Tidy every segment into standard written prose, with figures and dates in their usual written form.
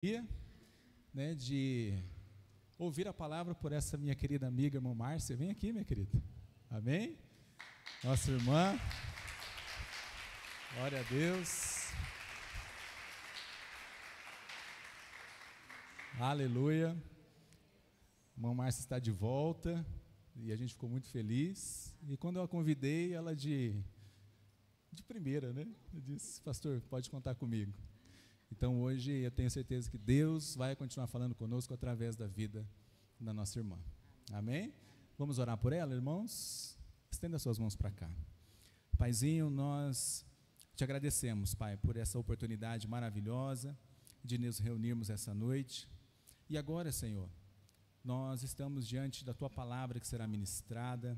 dia, né, de ouvir a palavra por essa minha querida amiga, irmã Márcia. Vem aqui, minha querida. Amém? Nossa irmã. Glória a Deus. Aleluia. Irmã Márcia está de volta e a gente ficou muito feliz. E quando eu a convidei, ela de primeira, né? Eu disse, pastor, pode contar comigo. Então hoje eu tenho certeza que Deus vai continuar falando conosco através da vida da nossa irmã. Amém? Vamos orar por ela, irmãos? Estenda suas mãos para cá. Paizinho, nós te agradecemos, Pai, por essa oportunidade maravilhosa de nos reunirmos essa noite. E agora, Senhor, nós estamos diante da Tua palavra que será ministrada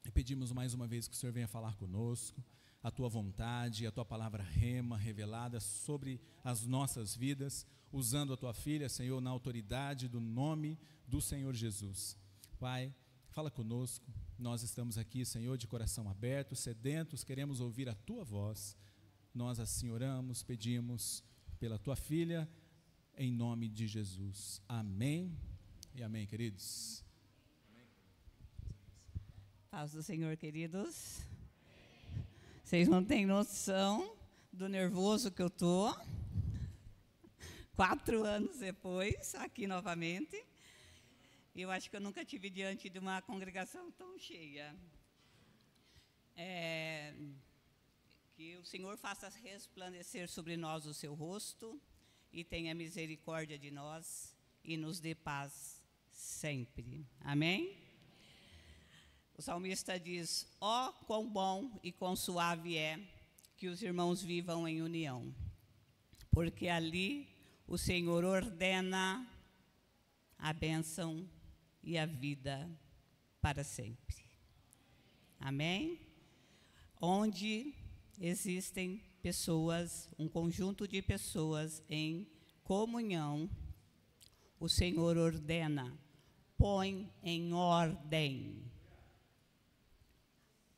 e pedimos mais uma vez que o Senhor venha falar conosco, a Tua vontade, a Tua palavra rema, revelada sobre as nossas vidas, usando a Tua filha, Senhor, na autoridade do nome do Senhor Jesus. Pai, fala conosco, nós estamos aqui, Senhor, de coração aberto, sedentos, queremos ouvir a Tua voz. Nós assim oramos, pedimos pela Tua filha, em nome de Jesus. Amém e amém, queridos. Paz do Senhor, queridos. Vocês não têm noção do nervoso que eu estou. 4 anos depois, aqui novamente. Eu acho que eu nunca tive diante de uma congregação tão cheia. Que o Senhor faça resplandecer sobre nós o seu rosto e tenha misericórdia de nós e nos dê paz sempre. Amém? O salmista diz, ó, quão bom e quão suave é que os irmãos vivam em união, porque ali o Senhor ordena a bênção e a vida para sempre. Amém? Onde existem pessoas, um conjunto de pessoas em comunhão, o Senhor ordena, põe em ordem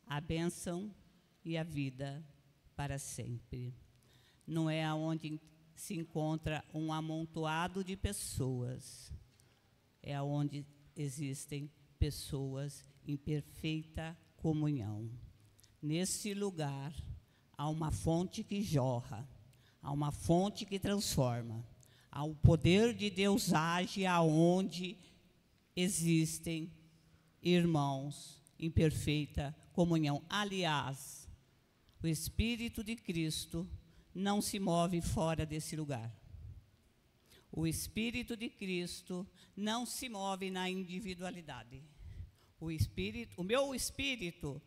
a bênção e a vida para sempre. Não é aonde se encontra um amontoado de pessoas, é aonde existem pessoas em perfeita comunhão. Nesse lugar, há uma fonte que jorra, há uma fonte que transforma, há o poder de Deus age aonde existem irmãos em perfeita comunhão. Aliás, o Espírito de Cristo não se move fora desse lugar. O Espírito de Cristo não se move na individualidade. O meu espírito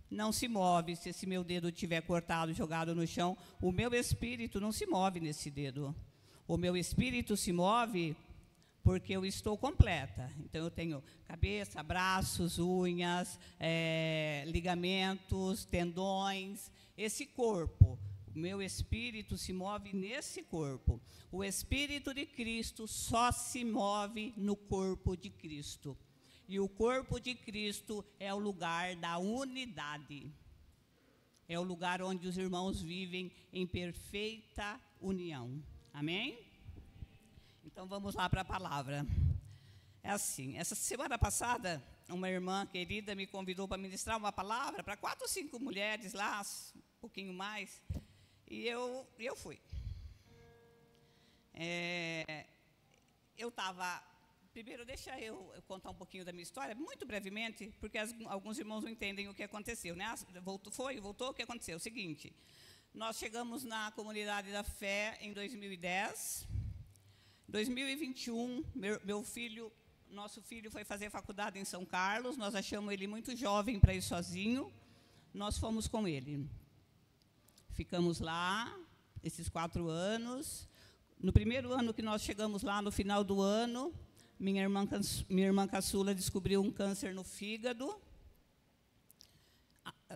não se move se esse meu dedo estiver cortado, jogado no chão. O meu espírito não se move nesse dedo. O meu espírito se move porque eu estou completa. Então, eu tenho cabeça, braços, unhas, ligamentos, tendões, esse corpo. O meu espírito se move nesse corpo. O Espírito de Cristo só se move no corpo de Cristo. E o corpo de Cristo é o lugar da unidade. É o lugar onde os irmãos vivem em perfeita união. Amém? Então, vamos lá para a palavra. É assim, essa semana passada, uma irmã querida me convidou para ministrar uma palavra para 4 ou 5 mulheres lá, um pouquinho mais, e eu fui. Eu estava... Primeiro, deixa eu contar um pouquinho da minha história, muito brevemente, porque alguns irmãos não entendem o que aconteceu, né? Voltou, o que aconteceu? O seguinte, nós chegamos na Comunidade da Fé em 2010, 2021, nosso filho foi fazer faculdade em São Carlos, nós achamos ele muito jovem para ir sozinho, nós fomos com ele. Ficamos lá, esses 4 anos. No primeiro ano que nós chegamos lá, no final do ano, minha irmã caçula descobriu um câncer no fígado,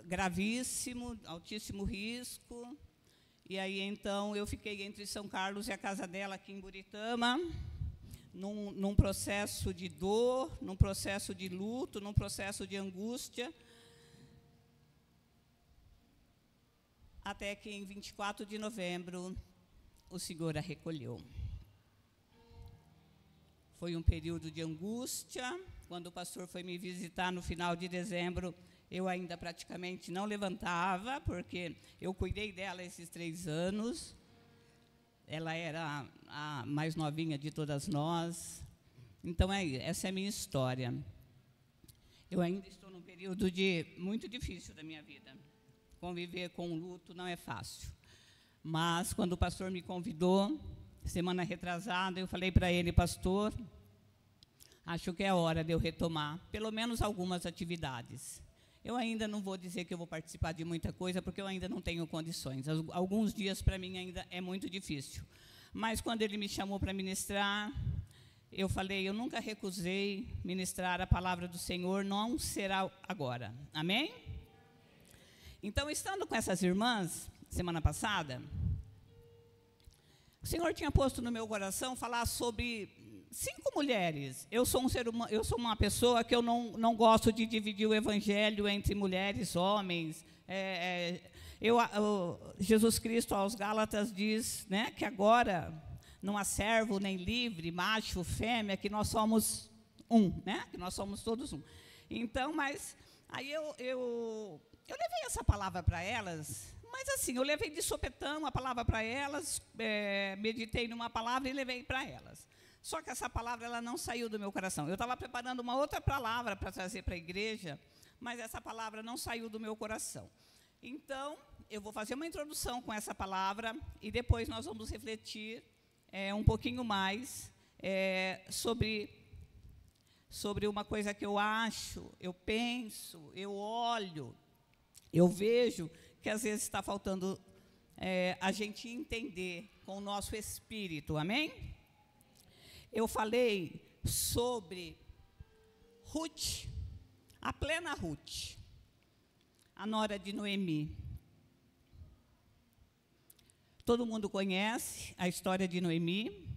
gravíssimo, altíssimo risco. E aí, então, eu fiquei entre São Carlos e a casa dela aqui em Buritama, num processo de dor, num processo de luto, num processo de angústia, até que em 24 de novembro o Senhor a recolheu. Foi um período de angústia. Quando o pastor foi me visitar no final de dezembro, eu ainda praticamente não levantava, porque eu cuidei dela esses 3 anos. Ela era a mais novinha de todas nós. Então, essa é a minha história. Eu ainda estou num período muito difícil da minha vida. Conviver com o luto não é fácil. Mas, quando o pastor me convidou, semana retrasada, eu falei para ele: pastor, acho que é hora de eu retomar pelo menos algumas atividades. Eu ainda não vou dizer que eu vou participar de muita coisa, porque eu ainda não tenho condições. Alguns dias, para mim, ainda é muito difícil. Mas, quando ele me chamou para ministrar, eu falei: eu nunca recusei ministrar a palavra do Senhor, não será agora. Amém? Então, estando com essas irmãs, semana passada, o Senhor tinha posto no meu coração falar sobre 5 mulheres. Eu sou uma pessoa que eu não gosto de dividir o evangelho entre mulheres, homens. Jesus Cristo aos Gálatas diz, né, que agora não há servo nem livre, macho, fêmea, que nós somos né, que nós somos todos um. Então, mas aí eu levei essa palavra para elas. Mas assim, eu levei de sopetão a palavra para elas, meditei numa palavra e levei para elas. Só que essa palavra ela não saiu do meu coração. Eu estava preparando uma outra palavra para trazer para a igreja, mas essa palavra não saiu do meu coração. Então, eu vou fazer uma introdução com essa palavra e depois nós vamos refletir um pouquinho mais sobre uma coisa que eu acho, eu penso, eu olho, eu vejo que às vezes está faltando a gente entender com o nosso espírito, amém? Eu falei sobre Ruth, a plena Ruth, a nora de Noemi. Todo mundo conhece a história de Noemi,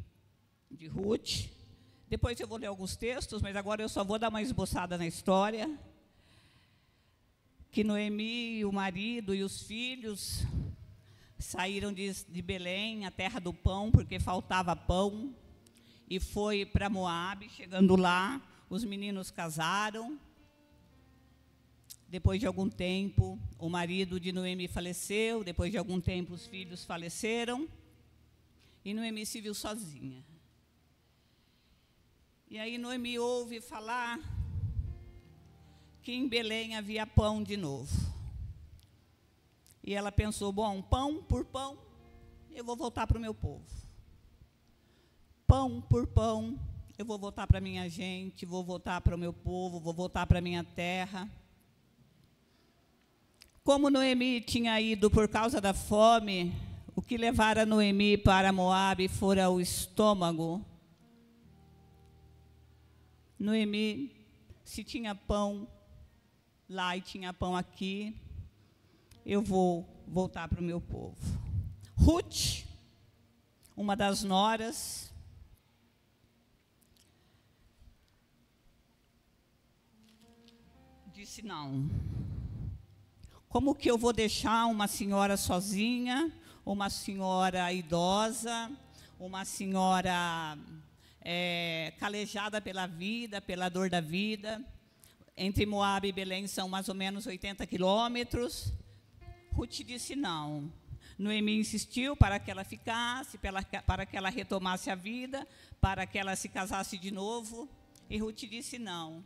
de Ruth. Depois eu vou ler alguns textos, mas agora eu só vou dar uma esboçada na história. Que Noemi, o marido e os filhos saíram de Belém, a terra do pão, porque faltava pão, e foi para Moabe. Chegando lá, os meninos casaram. Depois de algum tempo, o marido de Noemi faleceu. Depois de algum tempo, os filhos faleceram. E Noemi se viu sozinha. E aí Noemi ouve falar que em Belém havia pão de novo. E ela pensou: bom, pão por pão, eu vou voltar para o meu povo. Pão por pão, eu vou voltar para a minha gente, vou voltar para o meu povo, vou voltar para a minha terra. Como Noemi tinha ido por causa da fome, o que levara Noemi para Moabe fora o estômago. Noemi, se tinha pão lá e tinha pão aqui, eu vou voltar para o meu povo. Ruth, uma das noras, disse: não, como que eu vou deixar uma senhora sozinha, uma senhora idosa, uma senhora calejada pela vida, pela dor da vida? Entre Moabe e Belém são mais ou menos 80 quilômetros. Ruth disse não. Noemi insistiu para que ela ficasse, para que ela retomasse a vida, para que ela se casasse de novo. E Ruth disse não.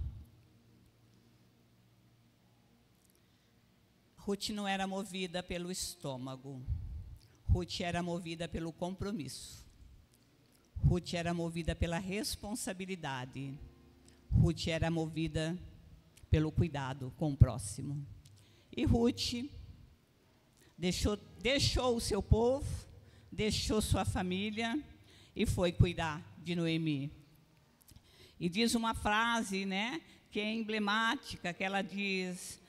Ruth não era movida pelo estômago. Ruth era movida pelo compromisso. Ruth era movida pela responsabilidade. Ruth era movida pelo cuidado com o próximo. E Ruth deixou o seu povo, deixou sua família e foi cuidar de Noemi. E diz uma frase, né, que é emblemática, que ela diz: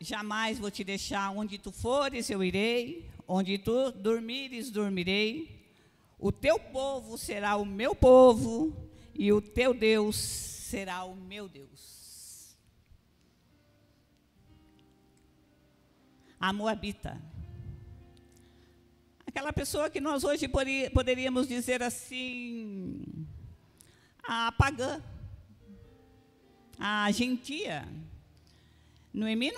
jamais vou te deixar, onde tu fores eu irei, onde tu dormires dormirei, o teu povo será o meu povo e o teu Deus será o meu Deus. A moabita, aquela pessoa que nós hoje poderíamos dizer assim: a pagã, a gentia. Noemi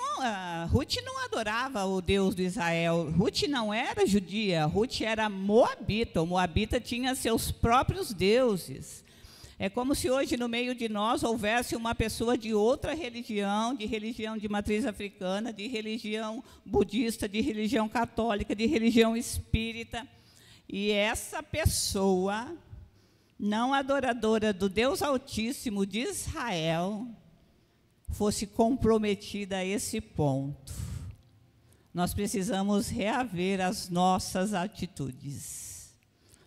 Ruth não adorava o Deus de Israel. Ruth não era judia, Ruth era moabita. O moabita tinha seus próprios deuses. É como se hoje no meio de nós houvesse uma pessoa de outra religião, de religião de matriz africana, de religião budista, de religião católica, de religião espírita. E essa pessoa, não adoradora do Deus Altíssimo de Israel, fosse comprometida a esse ponto. Nós precisamos reaver as nossas atitudes.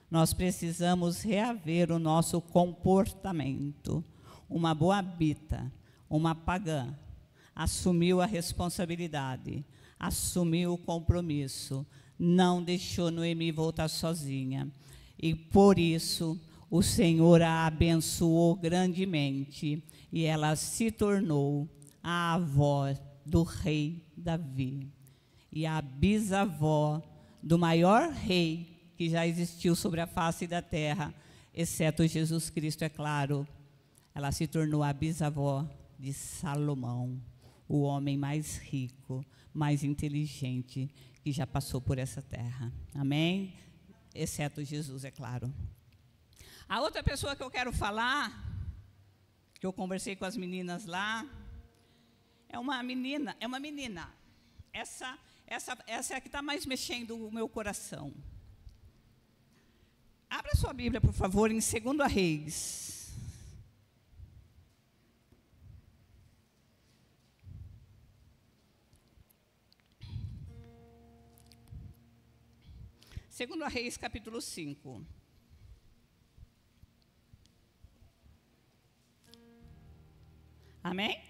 Nós precisamos reaver o nosso comportamento. Uma moabita, uma pagã, assumiu a responsabilidade, assumiu o compromisso, não deixou Noemi voltar sozinha. E por isso o Senhor a abençoou grandemente e ela se tornou a avó do rei Davi e a bisavó do maior rei que já existiu sobre a face da terra, exceto Jesus Cristo, é claro. Ela se tornou a bisavó de Salomão, o homem mais rico, mais inteligente que já passou por essa terra. Amém? Exceto Jesus, é claro. A outra pessoa que eu quero falar, que eu conversei com as meninas lá, é uma menina. Essa é a que está mais mexendo o meu coração. Abra sua Bíblia, por favor, em 2 Reis. Segundo Reis, capítulo 5. Amém?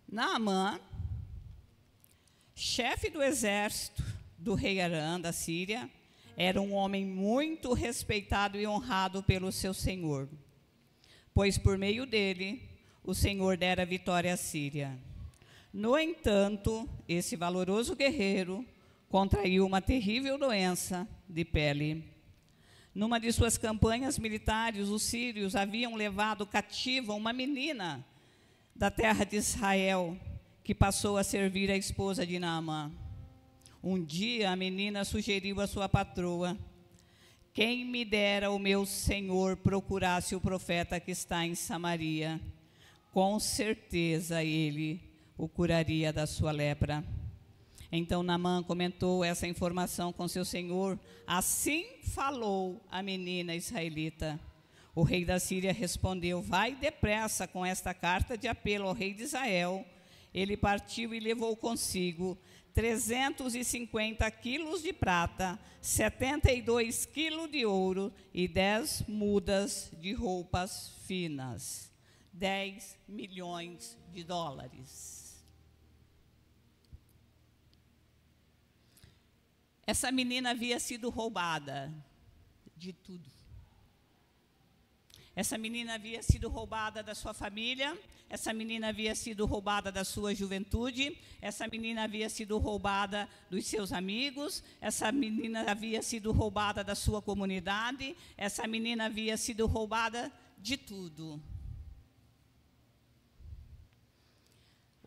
Naamã, chefe do exército do rei Arã, da Síria, era um homem muito respeitado e honrado pelo seu senhor, pois por meio dele o Senhor dera vitória à Síria. No entanto, esse valoroso guerreiro contraiu uma terrível doença de pele. Numa de suas campanhas militares, os sírios haviam levado cativa uma menina da terra de Israel, que passou a servir a esposa de Naamã. Um dia a menina sugeriu à sua patroa: quem me dera o meu senhor procurasse o profeta que está em Samaria, com certeza ele o curaria da sua lepra. Então Naamã comentou essa informação com seu senhor. Assim falou a menina israelita. O rei da Síria respondeu: vai depressa com esta carta de apelo ao rei de Israel. Ele partiu e levou consigo 350 quilos de prata, 72 quilos de ouro e 10 mudas de roupas finas. 10 milhões de dólares. Essa menina havia sido roubada de tudo. Essa menina havia sido roubada da sua família, essa menina havia sido roubada da sua juventude, essa menina havia sido roubada dos seus amigos, essa menina havia sido roubada da sua comunidade, essa menina havia sido roubada de tudo.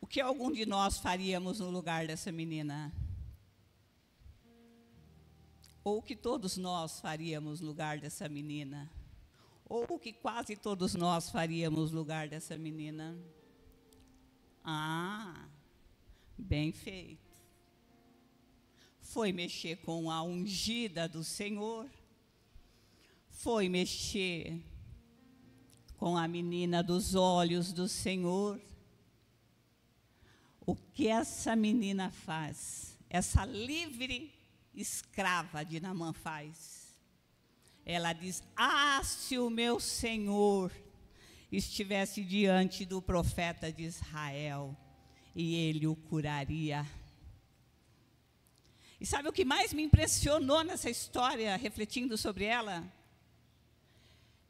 O que algum de nós faríamos no lugar dessa menina? Ou o que todos nós faríamos no lugar dessa menina? Ou o que quase todos nós faríamos no lugar dessa menina? Ah, bem feito. Foi mexer com a ungida do Senhor. Foi mexer com a menina dos olhos do Senhor. O que essa menina faz? Essa livre escrava de Naamã faz? Ela diz: ah, se o meu Senhor estivesse diante do profeta de Israel, e ele o curaria. E sabe o que mais me impressionou nessa história, refletindo sobre ela?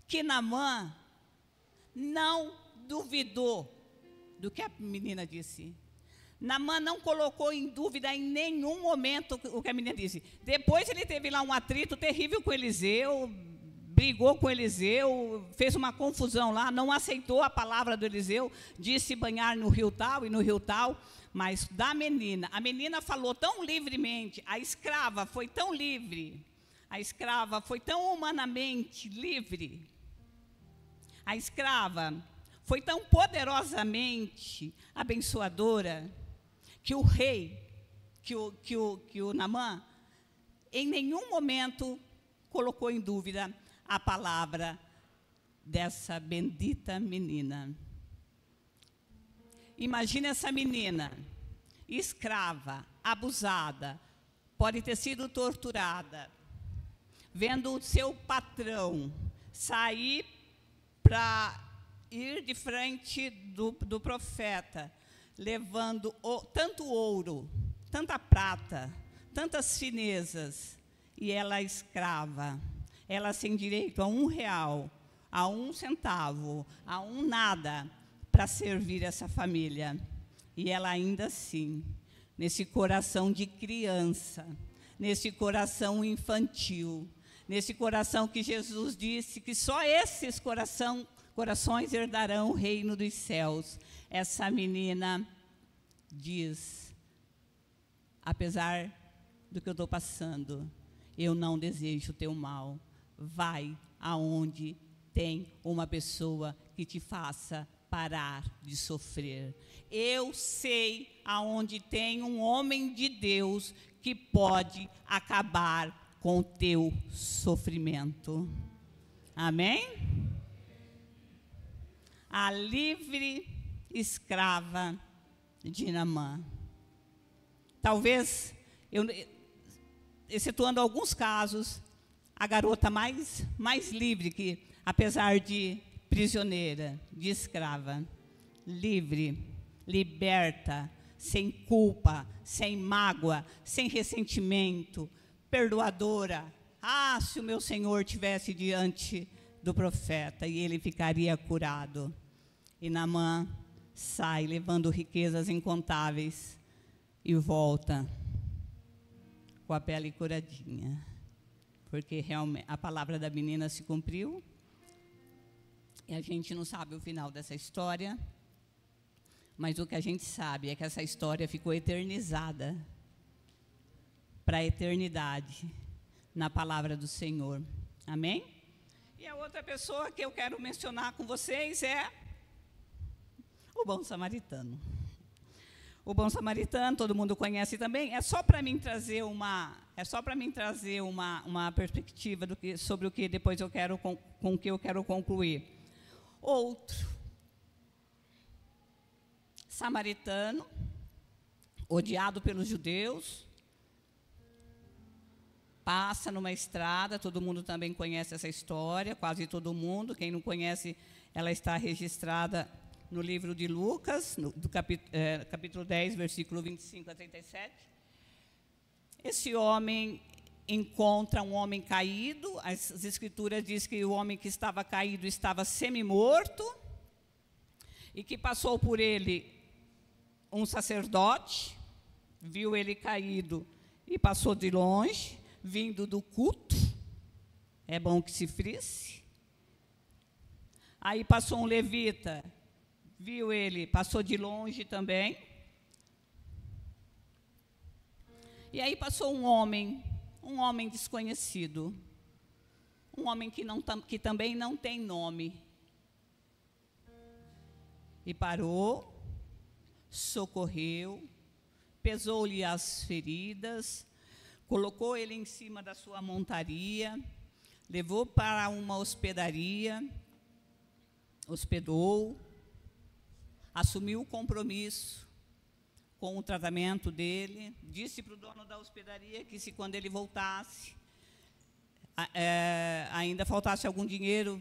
Que Naamã não duvidou do que a menina disse. Naamã não colocou em dúvida em nenhum momento o que a menina disse. Depois ele teve lá um atrito terrível com Eliseu, brigou com Eliseu, fez uma confusão lá, não aceitou a palavra do Eliseu, disse banhar no rio tal e no rio tal, mas da menina, a menina falou tão livremente, a escrava foi tão livre, a escrava foi tão humanamente livre, a escrava foi tão poderosamente abençoadora, que o rei, que o Naamã, em nenhum momento colocou em dúvida a palavra dessa bendita menina. Imagina essa menina, escrava, abusada, pode ter sido torturada, vendo o seu patrão sair para ir de frente do profeta, levando tanto ouro, tanta prata, tantas finezas, e ela escrava, ela sem direito a R$1, a 1 centavo, a nada, para servir essa família. E ela ainda assim, nesse coração de criança, nesse coração infantil, nesse coração que Jesus disse que só esses corações herdarão o reino dos céus. Essa menina diz, apesar do que eu estou passando, eu não desejo o teu mal. Vai aonde tem uma pessoa que te faça parar de sofrer. Eu sei aonde tem um homem de Deus que pode acabar com o teu sofrimento. Amém? A livre escrava de Naamã. Talvez, excetuando alguns casos, a garota mais livre, que apesar de prisioneira, de escrava, livre, liberta, sem culpa, sem mágoa, sem ressentimento, perdoadora. Ah, se o meu Senhor tivesse diante do profeta e ele ficaria curado. E Naamã sai levando riquezas incontáveis e volta com a pele curadinha, porque realmente a palavra da menina se cumpriu. E a gente não sabe o final dessa história, mas o que a gente sabe é que essa história ficou eternizada para a eternidade na palavra do Senhor. Amém? E a outra pessoa que eu quero mencionar com vocês é o bom samaritano. O bom samaritano, todo mundo conhece também. É só para mim trazer uma perspectiva sobre o que depois eu quero com o que eu quero concluir. Outro samaritano, odiado pelos judeus, passa numa estrada, todo mundo também conhece essa história, quase todo mundo. Quem não conhece, ela está registrada no livro de Lucas, do capítulo 10, versículo 25 a 37. Esse homem encontra um homem caído. As escrituras dizem que o homem que estava caído estava semi-morto, e que passou por ele um sacerdote, viu ele caído e passou de longe, vindo do culto. É bom que se frise. Aí passou um levita, viu ele, passou de longe também. E aí passou um homem desconhecido, um homem que também não tem nome. E parou, socorreu, pesou-lhe as feridas, colocou ele em cima da sua montaria, levou para uma hospedaria, hospedou, assumiu o compromisso com o tratamento dele, disse para o dono da hospedaria que se quando ele voltasse, ainda faltasse algum dinheiro,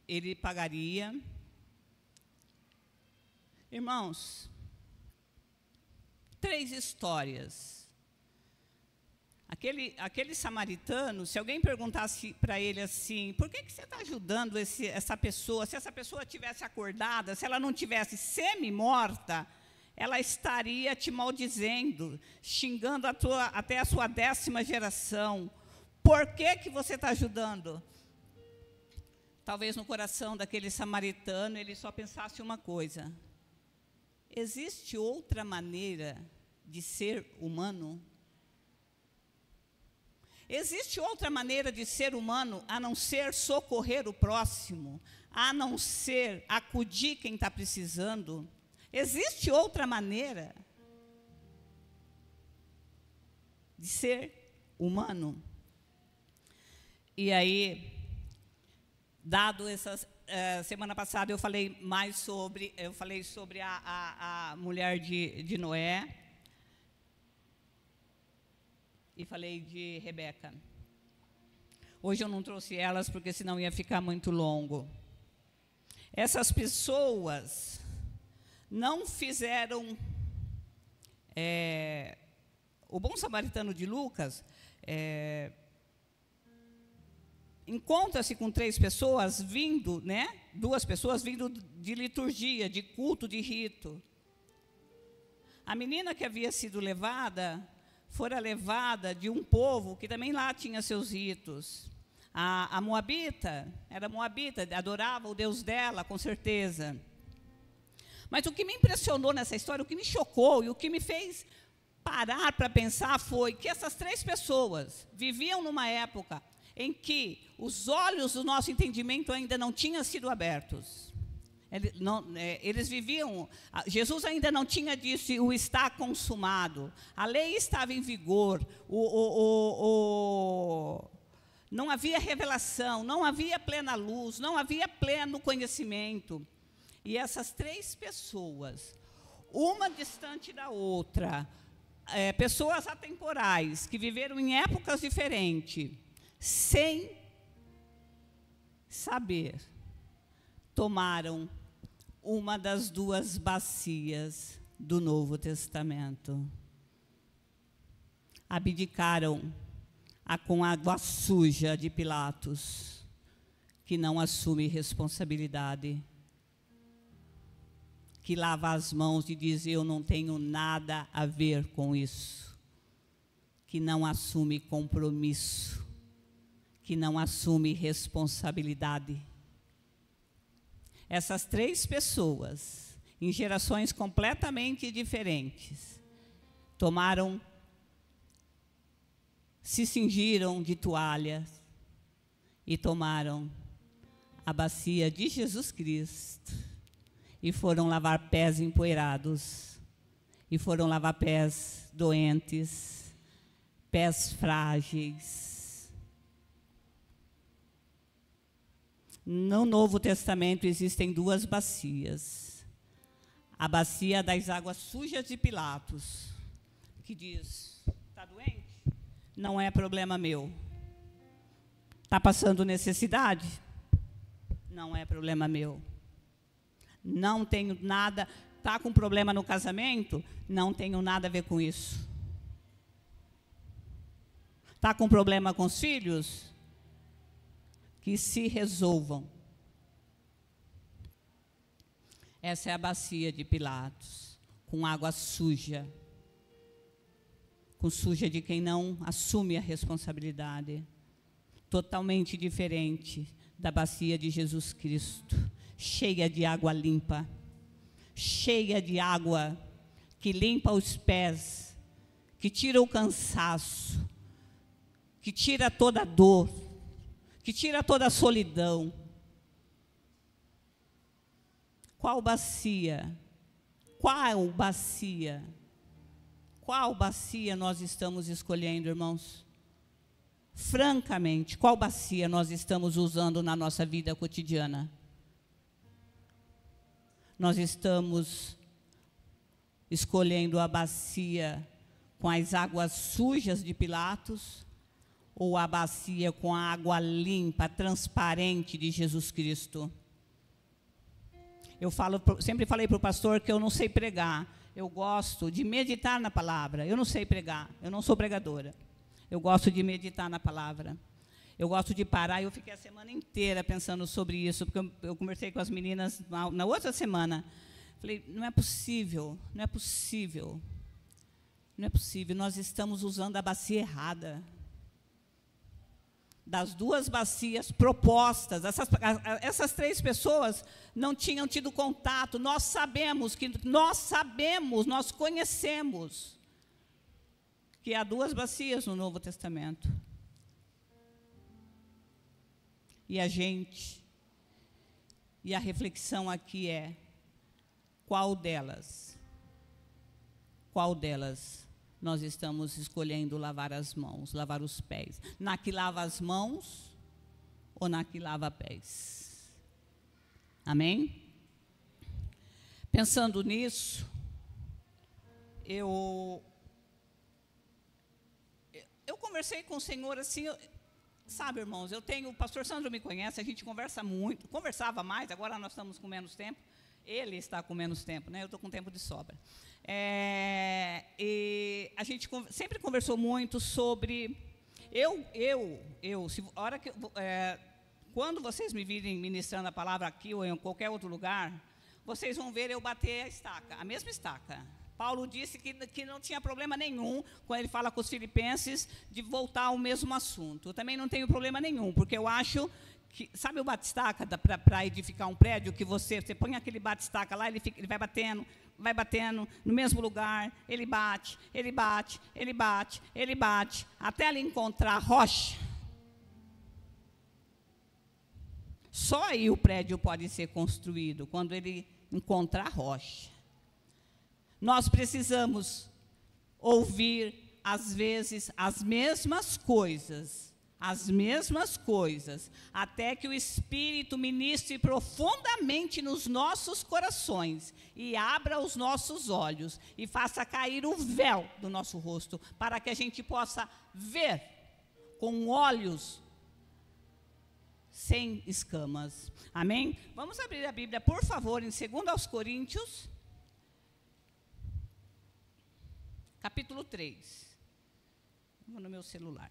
ele pagaria. Irmãos, 3 histórias. Aquele samaritano, se alguém perguntasse para ele assim, por que você está ajudando essa pessoa? Se essa pessoa tivesse acordada, se ela não tivesse semi-morta, ela estaria te maldizendo, xingando até a sua 10ª geração. Por que você está ajudando? talvez no coração daquele samaritano, ele só pensasse uma coisa: existe outra maneira de ser humano? Existe outra maneira de ser humano a não ser socorrer o próximo, a não ser acudir quem está precisando? Existe outra maneira de ser humano? E aí, dado essas... semana passada eu falei sobre a mulher de Noé, e falei de Rebeca. Hoje eu não trouxe elas, porque senão ia ficar muito longo. Essas pessoas não fizeram... o bom samaritano de Lucas encontra-se com 3 pessoas vindo, né? 2 pessoas vindo de liturgia, de culto, de rito. A menina que havia sido levada... fora levada de um povo que também lá tinha seus ritos. A moabita, era moabita, adorava o Deus dela, com certeza. Mas o que me impressionou nessa história, o que me chocou e o que me fez parar para pensar foi que essas 3 pessoas viviam numa época em que os olhos do nosso entendimento ainda não tinham sido abertos. Eles viviam, Jesus ainda não tinha dito o está consumado, a lei estava em vigor, não havia revelação, não havia plena luz, não havia pleno conhecimento. E essas 3 pessoas, uma distante da outra, pessoas atemporais, que viveram em épocas diferentes, sem saber, tomaram uma das 2 bacias do Novo Testamento. Abdicaram com água suja de Pilatos, que não assume responsabilidade, que lava as mãos e diz: eu não tenho nada a ver com isso, que não assume compromisso, que não assume responsabilidade. Essas 3 pessoas, em gerações completamente diferentes, se cingiram de toalhas e tomaram a bacia de Jesus Cristo e foram lavar pés empoeirados, e foram lavar pés doentes, pés frágeis. No Novo Testamento existem 2 bacias. A bacia das águas sujas de Pilatos, que diz: está doente? Não é problema meu. Está passando necessidade? Não é problema meu. Não tenho nada... Está com problema no casamento? Não tenho nada a ver com isso. Está com problema com os filhos? Que se resolvam. Essa é a bacia de Pilatos, com água suja, com suja de quem não assume a responsabilidade. Totalmente diferente da bacia de Jesus Cristo, cheia de água limpa, cheia de água que limpa os pés, que tira o cansaço, que tira toda a dor, que tira toda a solidão. Qual bacia? Qual bacia? Qual bacia nós estamos escolhendo, irmãos? Francamente, qual bacia nós estamos usando na nossa vida cotidiana? Nós estamos escolhendo a bacia com as águas sujas de Pilatos, ou a bacia com a água limpa, transparente de Jesus Cristo? Eu sempre falei para o pastor que eu não sei pregar. Eu gosto de meditar na palavra. Eu não sei pregar, eu não sou pregadora. Eu gosto de meditar na palavra. Eu gosto de parar. Eu fiquei a semana inteira pensando sobre isso, porque eu conversei com as meninas na outra semana. Falei, não é possível, não é possível. Não é possível, nós estamos usando a bacia errada. das 2 bacias propostas. Essas 3 pessoas não tinham tido contato. Nós conhecemos que há 2 bacias no Novo Testamento. E a reflexão aqui é: qual delas nós estamos escolhendo lavar as mãos, lavar os pés? Na que lava as mãos ou na que lava pés? Amém? Pensando nisso, eu conversei com o Senhor assim, sabe, irmãos, o pastor Sandro me conhece, a gente conversava mais, agora nós estamos com menos tempo, ele está com menos tempo, né? Eu estou com tempo de sobra. E a gente sempre conversou muito sobre... quando vocês me virem ministrando a palavra aqui ou em qualquer outro lugar, vocês vão ver eu bater a mesma estaca. Paulo disse que não tinha problema nenhum, quando ele fala com os filipenses, de voltar ao mesmo assunto. Eu também não tenho problema nenhum, porque eu acho que, sabe o bate-estaca para edificar um prédio, que você põe aquele bate-estaca lá, ele vai batendo no mesmo lugar, ele bate, até ele encontrar a rocha. Só aí o prédio pode ser construído, quando ele encontrar a rocha. Nós precisamos ouvir, às vezes, as mesmas coisas, até que o Espírito ministre profundamente nos nossos corações e abra os nossos olhos e faça cair o véu do nosso rosto, para que a gente possa ver com olhos sem escamas. Amém? Vamos abrir a Bíblia, por favor, em 2 Coríntios, capítulo 3. Vou no meu celular.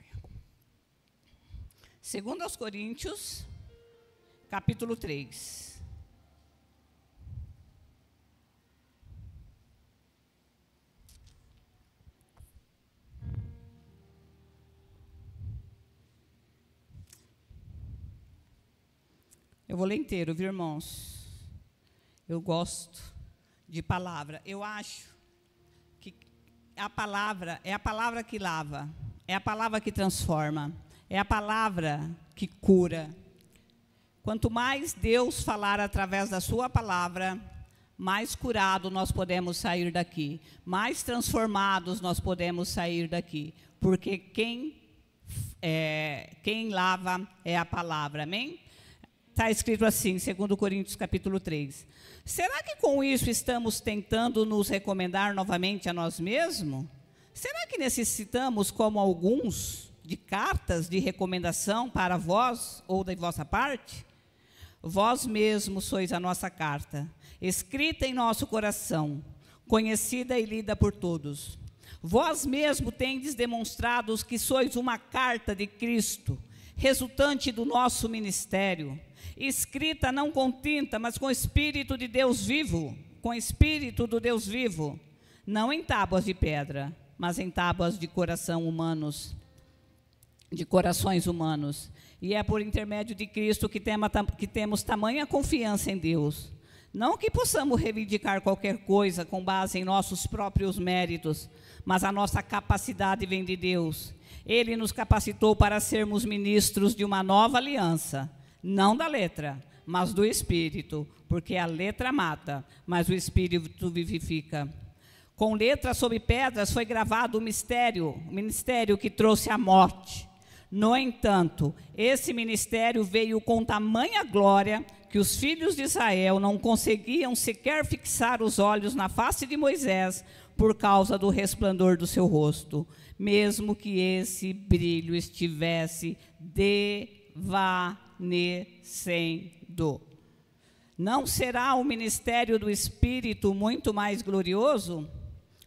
2 Coríntios, capítulo 3. Eu vou ler inteiro, viu, irmãos? Eu gosto de palavra. Eu acho que a palavra é a palavra que lava, é a palavra que transforma, é a palavra que cura. Quanto mais Deus falar através da sua palavra, mais curado nós podemos sair daqui, mais transformados nós podemos sair daqui, porque quem lava é a palavra, amém? Está escrito assim, em 2 Coríntios capítulo 3. Será que com isso estamos tentando nos recomendar novamente a nós mesmos? Será que necessitamos, como alguns, de cartas de recomendação para vós ou da vossa parte? Vós mesmos sois a nossa carta, escrita em nosso coração, conhecida e lida por todos. Vós mesmo tendes demonstrado que sois uma carta de Cristo, resultante do nosso ministério, escrita não com tinta, mas com o Espírito de Deus vivo, não em tábuas de pedra, mas em tábuas de corações humanos. E é por intermédio de Cristo que temos tamanha confiança em Deus. Não que possamos reivindicar qualquer coisa com base em nossos próprios méritos, mas a nossa capacidade vem de Deus. Ele nos capacitou para sermos ministros de uma nova aliança, não da letra, mas do Espírito, porque a letra mata, mas o Espírito vivifica. Com letras sobre pedras foi gravado o ministério que trouxe a morte. No entanto, esse ministério veio com tamanha glória que os filhos de Israel não conseguiam sequer fixar os olhos na face de Moisés por causa do resplendor do seu rosto, mesmo que esse brilho estivesse desvanecendo. Não será o ministério do Espírito muito mais glorioso?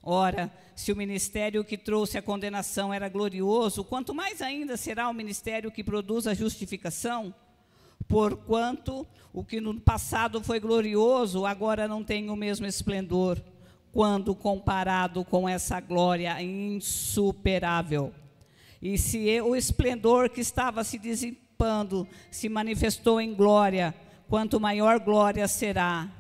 Ora, se o ministério que trouxe a condenação era glorioso, quanto mais ainda será o ministério que produz a justificação? Porquanto o que no passado foi glorioso, agora não tem o mesmo esplendor, quando comparado com essa glória insuperável. E se o esplendor que estava se dissipando se manifestou em glória, quanto maior glória será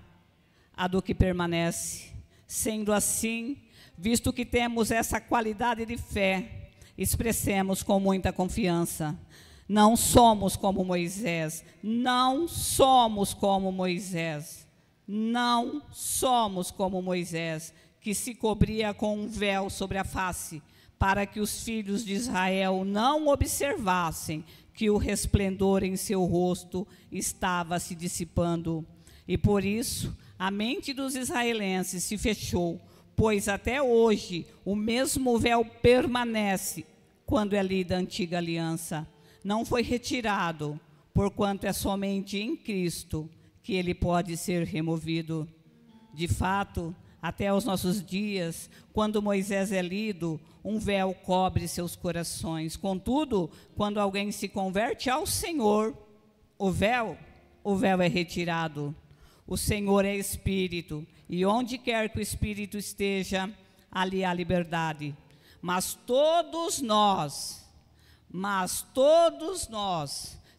a do que permanece. Sendo assim, visto que temos essa qualidade de fé, expressemos com muita confiança. Não somos como Moisés, não somos como Moisés, não somos como Moisés, que se cobria com um véu sobre a face, para que os filhos de Israel não observassem que o resplendor em seu rosto estava se dissipando. E por isso, a mente dos israelenses se fechou, pois até hoje o mesmo véu permanece quando é lida a antiga aliança. Não foi retirado, porquanto é somente em Cristo que ele pode ser removido. De fato, até os nossos dias, quando Moisés é lido, um véu cobre seus corações. Contudo, quando alguém se converte ao Senhor, o véu é retirado. O Senhor é Espírito, e onde quer que o Espírito esteja, ali há liberdade. Mas todos nós,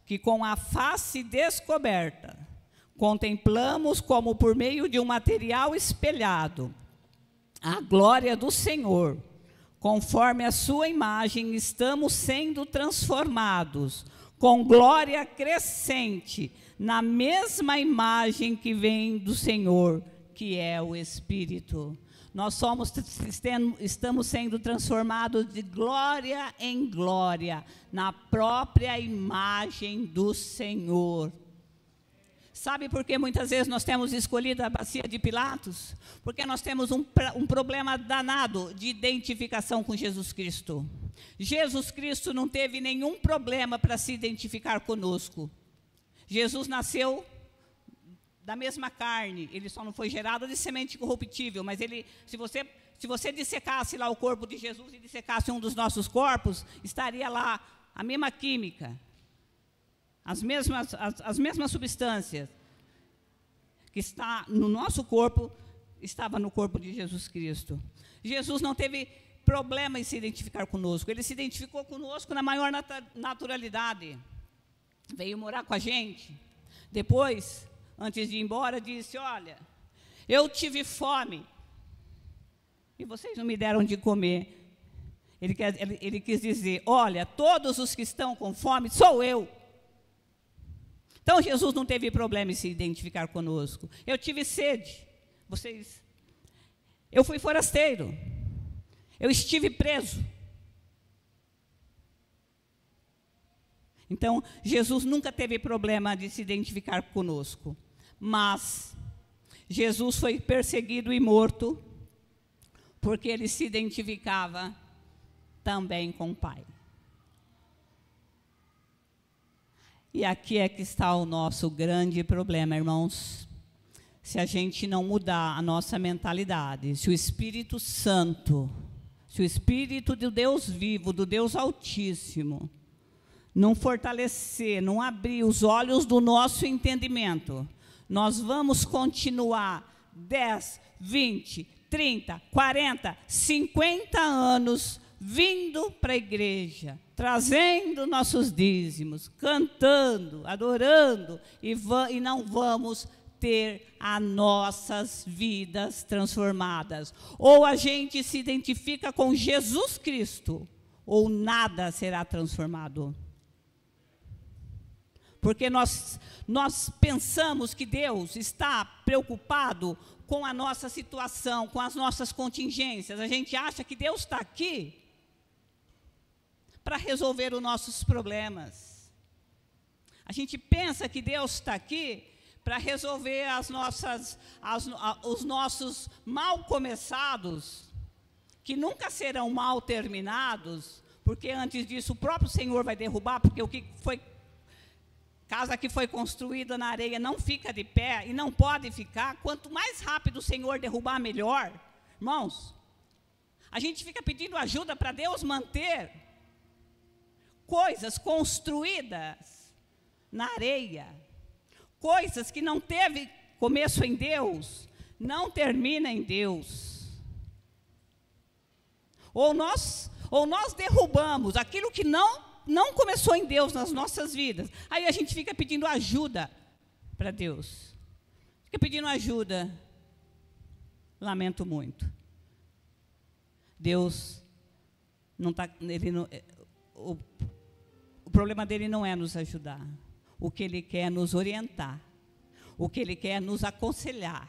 que com a face descoberta, contemplamos como por meio de um material espelhado a glória do Senhor, conforme a sua imagem, estamos sendo transformados com glória crescente na mesma imagem que vem do Senhor, que é o Espírito. Nós estamos sendo transformados de glória em glória, na própria imagem do Senhor. Sabe por que muitas vezes nós temos escolhido a bacia de Pilatos? Porque nós temos um problema danado de identificação com Jesus Cristo. Jesus Cristo não teve nenhum problema para se identificar conosco. Jesus nasceu da mesma carne, ele só não foi gerado de semente corruptível, mas ele, se você dissecasse lá o corpo de Jesus e dissecasse um dos nossos corpos, estaria lá a mesma química, as mesmas substâncias que está no nosso corpo, estava no corpo de Jesus Cristo. Jesus não teve problema em se identificar conosco, ele se identificou conosco na maior naturalidade, veio morar com a gente, depois, antes de ir embora, disse: olha, eu tive fome e vocês não me deram de comer. Ele quis dizer: olha, todos os que estão com fome sou eu. Então Jesus não teve problema em se identificar conosco. Eu tive sede, eu fui forasteiro, eu estive preso. Então Jesus nunca teve problema de se identificar conosco. Mas Jesus foi perseguido e morto porque ele se identificava também com o Pai. E aqui é que está o nosso grande problema, irmãos. Se a gente não mudar a nossa mentalidade, se o Espírito Santo, se o Espírito do Deus vivo, do Deus Altíssimo, não fortalecer, não abrir os olhos do nosso entendimento, nós vamos continuar 10, 20, 30, 40, 50 anos vindo para a igreja, trazendo nossos dízimos, cantando, adorando, e não vamos ter as nossas vidas transformadas. Ou a gente se identifica com Jesus Cristo, ou nada será transformado. Porque nós pensamos que Deus está preocupado com a nossa situação, com as nossas contingências. A gente acha que Deus está aqui para resolver os nossos problemas. A gente pensa que Deus está aqui para resolver os nossos mal começados, que nunca serão mal terminados, porque antes disso o próprio Senhor vai derrubar, porque o que foi... Casa que foi construída na areia não fica de pé e não pode ficar. Quanto mais rápido o Senhor derrubar, melhor. Irmãos, a gente fica pedindo ajuda para Deus manter coisas construídas na areia. Coisas que não teve começo em Deus, não termina em Deus. Ou ou nós derrubamos aquilo que não começou em Deus nas nossas vidas, aí a gente fica pedindo ajuda para Deus. Fica pedindo ajuda. Lamento muito. Deus não está... O problema dele não é nos ajudar. O que ele quer é nos orientar. O que ele quer é nos aconselhar.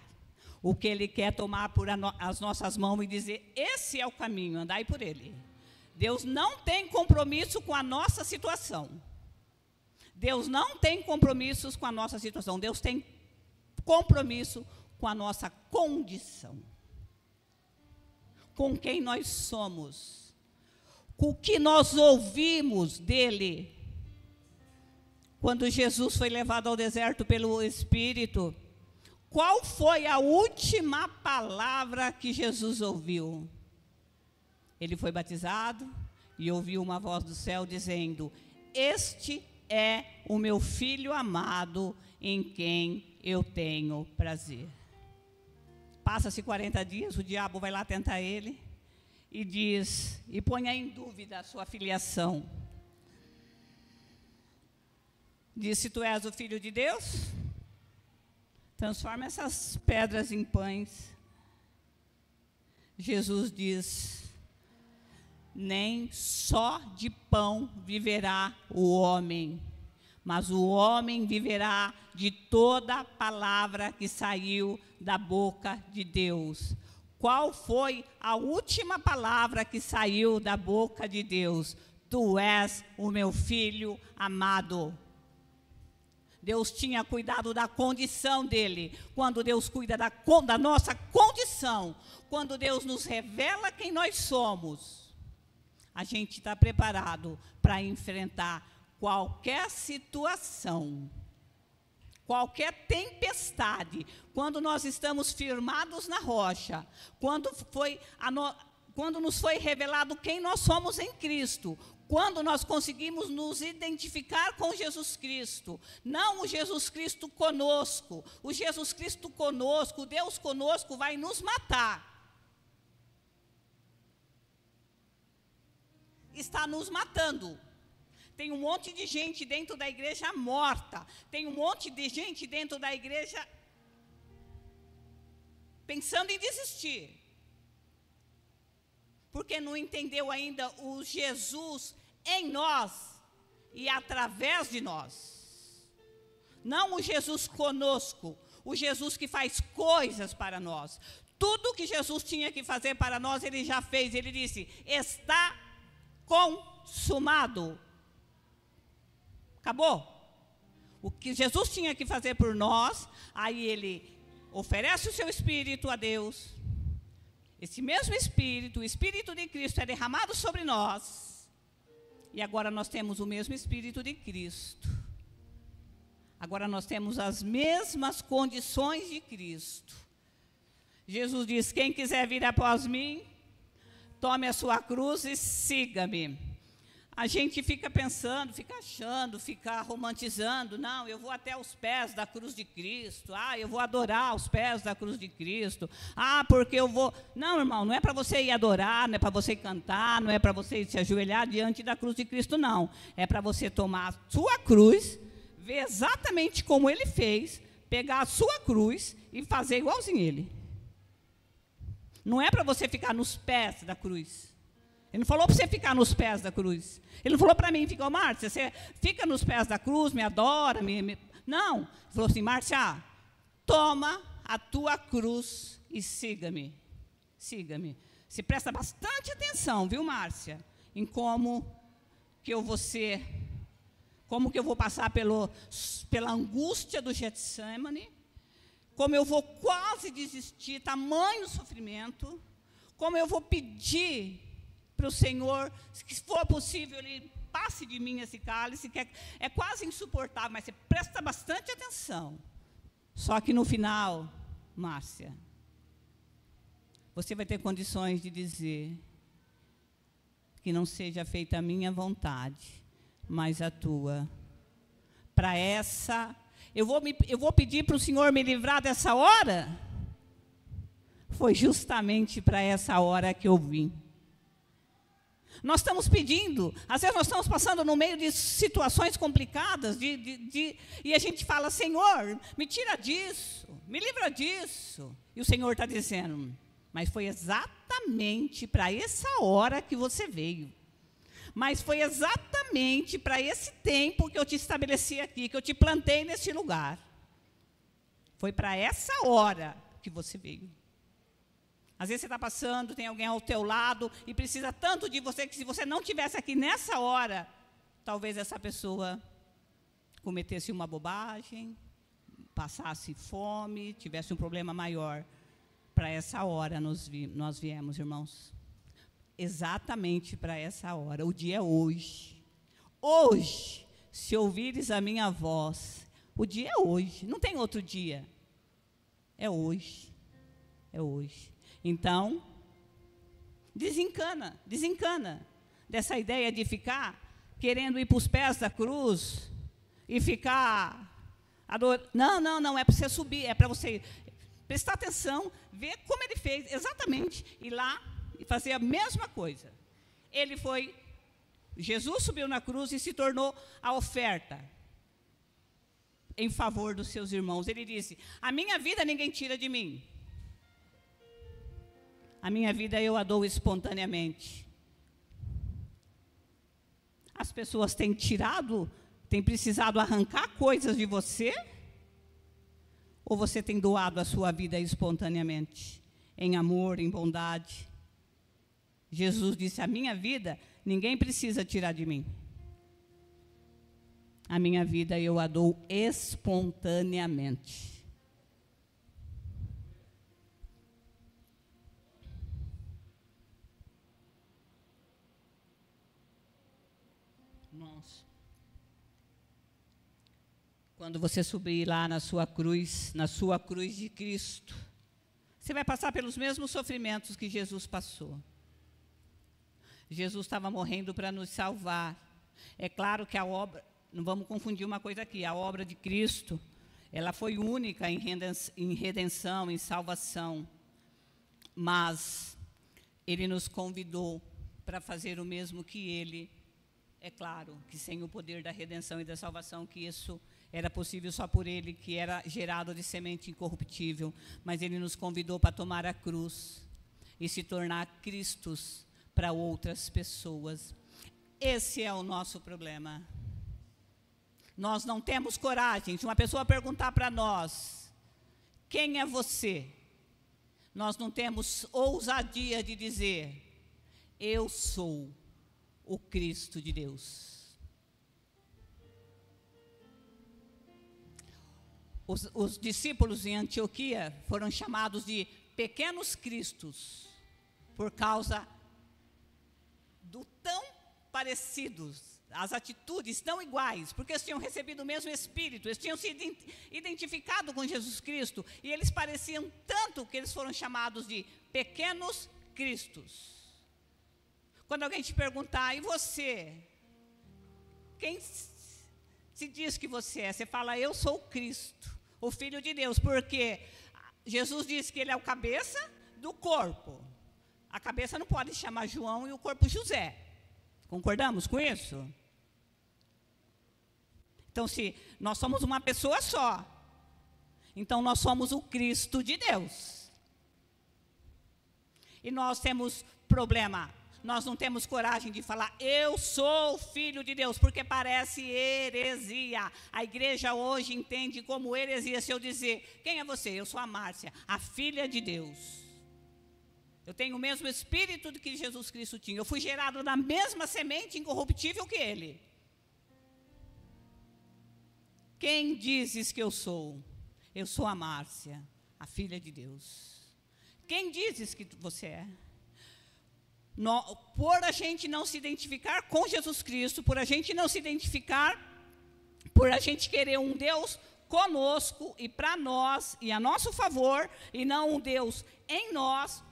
O que ele quer é tomar por as nossas mãos e dizer, esse é o caminho, andai por ele. Deus não tem compromisso com a nossa situação. Deus não tem compromissos com a nossa situação. Deus tem compromisso com a nossa condição. Com quem nós somos. Com o que nós ouvimos dele. Quando Jesus foi levado ao deserto pelo Espírito, qual foi a última palavra que Jesus ouviu? Ele foi batizado e ouviu uma voz do céu dizendo, este é o meu filho amado, em quem eu tenho prazer. Passa-se 40 dias, o diabo vai lá tentar ele e diz, e põe em dúvida a sua filiação. Diz, se tu és o Filho de Deus, transforma essas pedras em pães. Jesus diz, nem só de pão viverá o homem, mas o homem viverá de toda palavra que saiu da boca de Deus. Qual foi a última palavra que saiu da boca de Deus? Tu és o meu filho amado. Deus tinha cuidado da condição dele. Quando Deus cuida da nossa condição, quando Deus nos revela quem nós somos, a gente está preparado para enfrentar qualquer situação, qualquer tempestade. Quando nós estamos firmados na rocha, quando nos foi revelado quem nós somos em Cristo, quando nós conseguimos nos identificar com Jesus Cristo, não o Jesus Cristo conosco, o Jesus Cristo conosco, o Deus conosco vai nos matar. Está nos matando. Tem um monte de gente dentro da igreja morta, tem um monte de gente dentro da igreja pensando em desistir. Porque não entendeu ainda o Jesus em nós e através de nós. Não o Jesus conosco, o Jesus que faz coisas para nós. Tudo que Jesus tinha que fazer para nós, ele já fez. Ele disse, está consumado. Acabou. O que Jesus tinha que fazer por nós, aí ele oferece o seu Espírito a Deus. Esse mesmo Espírito, o Espírito de Cristo é derramado sobre nós. E agora nós temos o mesmo Espírito de Cristo. Agora nós temos as mesmas condições de Cristo. Jesus diz, quem quiser vir após mim, tome a sua cruz e siga-me. A gente fica pensando, fica achando, fica romantizando. Não, eu vou até os pés da cruz de Cristo. Ah, eu vou adorar os pés da cruz de Cristo. Ah, porque eu vou... Não, irmão, não é para você ir adorar, não é para você cantar, não é para você se ajoelhar diante da cruz de Cristo, não. É para você tomar a sua cruz, ver exatamente como ele fez, pegar a sua cruz e fazer igualzinho ele. Não é para você ficar nos pés da cruz. Ele não falou para você ficar nos pés da cruz. Ele não falou para mim, fica, Márcia, você fica nos pés da cruz, me adora, Não, ele falou assim, Márcia, toma a tua cruz e siga-me. Siga-me. Se presta bastante atenção, viu, Márcia, em como que eu vou passar pela angústia do Getsemane, como eu vou quase desistir, tamanho sofrimento, como eu vou pedir para o Senhor, se for possível, ele passe de mim esse cálice, que é quase insuportável, mas você presta bastante atenção. Só que no final, Márcia, você vai ter condições de dizer que não seja feita a minha vontade, mas a tua. Para essa, eu vou pedir para o Senhor me livrar dessa hora? Foi justamente para essa hora que eu vim. Nós estamos pedindo, às vezes nós estamos passando no meio de situações complicadas, e a gente fala, Senhor, me tira disso, me livra disso. E o Senhor está dizendo, mas foi exatamente para essa hora que você veio. Mas foi exatamente para esse tempo que eu te estabeleci aqui, que eu te plantei nesse lugar. Foi para essa hora que você veio. Às vezes você está passando, tem alguém ao teu lado e precisa tanto de você que se você não estivesse aqui nessa hora, talvez essa pessoa cometesse uma bobagem, passasse fome, tivesse um problema maior. Para essa hora nós viemos, irmãos. Exatamente para essa hora. O dia é hoje. Hoje, se ouvires a minha voz, o dia é hoje. Não tem outro dia. É hoje. É hoje. Então, desencana dessa ideia de ficar querendo ir para os pés da cruz e ficar adorando. Não, é para você subir, é para você prestar atenção, ver como ele fez, exatamente, ir lá e fazer a mesma coisa. Jesus subiu na cruz e se tornou a oferta em favor dos seus irmãos. Ele disse, a minha vida ninguém tira de mim. A minha vida eu a dou espontaneamente. As pessoas têm precisado arrancar coisas de você? Ou você tem doado a sua vida espontaneamente? Em amor, em bondade? Jesus disse, a minha vida ninguém precisa tirar de mim. A minha vida eu a dou espontaneamente. Irmãos, quando você subir lá na sua cruz de Cristo, você vai passar pelos mesmos sofrimentos que Jesus passou. Jesus estava morrendo para nos salvar. É claro que a obra, não vamos confundir uma coisa aqui, a obra de Cristo, ela foi única em redenção, em salvação, mas Ele nos convidou para fazer o mesmo que Ele. É claro que sem o poder da redenção e da salvação, que isso era possível só por Ele, que era gerado de semente incorruptível, mas Ele nos convidou para tomar a cruz e se tornar Cristos para outras pessoas. Esse é o nosso problema. Nós não temos coragem. Se uma pessoa perguntar para nós, quem é você? Nós não temos ousadia de dizer, eu sou o Cristo de Deus. Os discípulos em Antioquia foram chamados de pequenos cristos, por causa do tão parecidos, as atitudes tão iguais, porque eles tinham recebido o mesmo Espírito, eles tinham se identificado com Jesus Cristo, e eles pareciam tanto que eles foram chamados de pequenos cristos. Quando alguém te perguntar, e você? Quem se diz que você é? Você fala, eu sou o Cristo, o Filho de Deus, porque Jesus disse que Ele é o cabeça do corpo. A cabeça não pode se chamar João e o corpo José. Concordamos com isso? Então, se nós somos uma pessoa só, então nós somos o Cristo de Deus. E nós temos problema. Nós não temos coragem de falar, eu sou o Filho de Deus, porque parece heresia. A igreja hoje entende como heresia se eu dizer, quem é você? Eu sou a Márcia, a filha de Deus. Eu tenho o mesmo Espírito que Jesus Cristo tinha. Eu fui gerado na mesma semente incorruptível que Ele. Quem dizes que eu sou? Eu sou a Márcia, a filha de Deus. Quem dizes que você é? Por a gente não se identificar com Jesus Cristo, por a gente não se identificar, por a gente querer um Deus conosco e para nós e a nosso favor, e não um Deus em nós,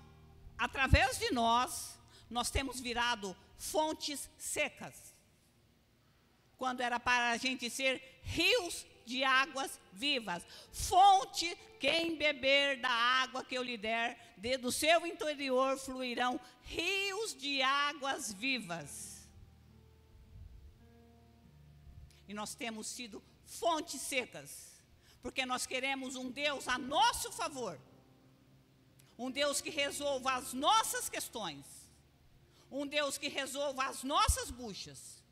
através de nós, nós temos virado fontes secas. Quando era para a gente ser rios de águas vivas. Fonte, quem beber da água que eu lhe der, do seu interior fluirão rios de águas vivas. E nós temos sido fontes secas, porque nós queremos um Deus a nosso favor, um Deus que resolva as nossas questões, um Deus que resolva as nossas buchas,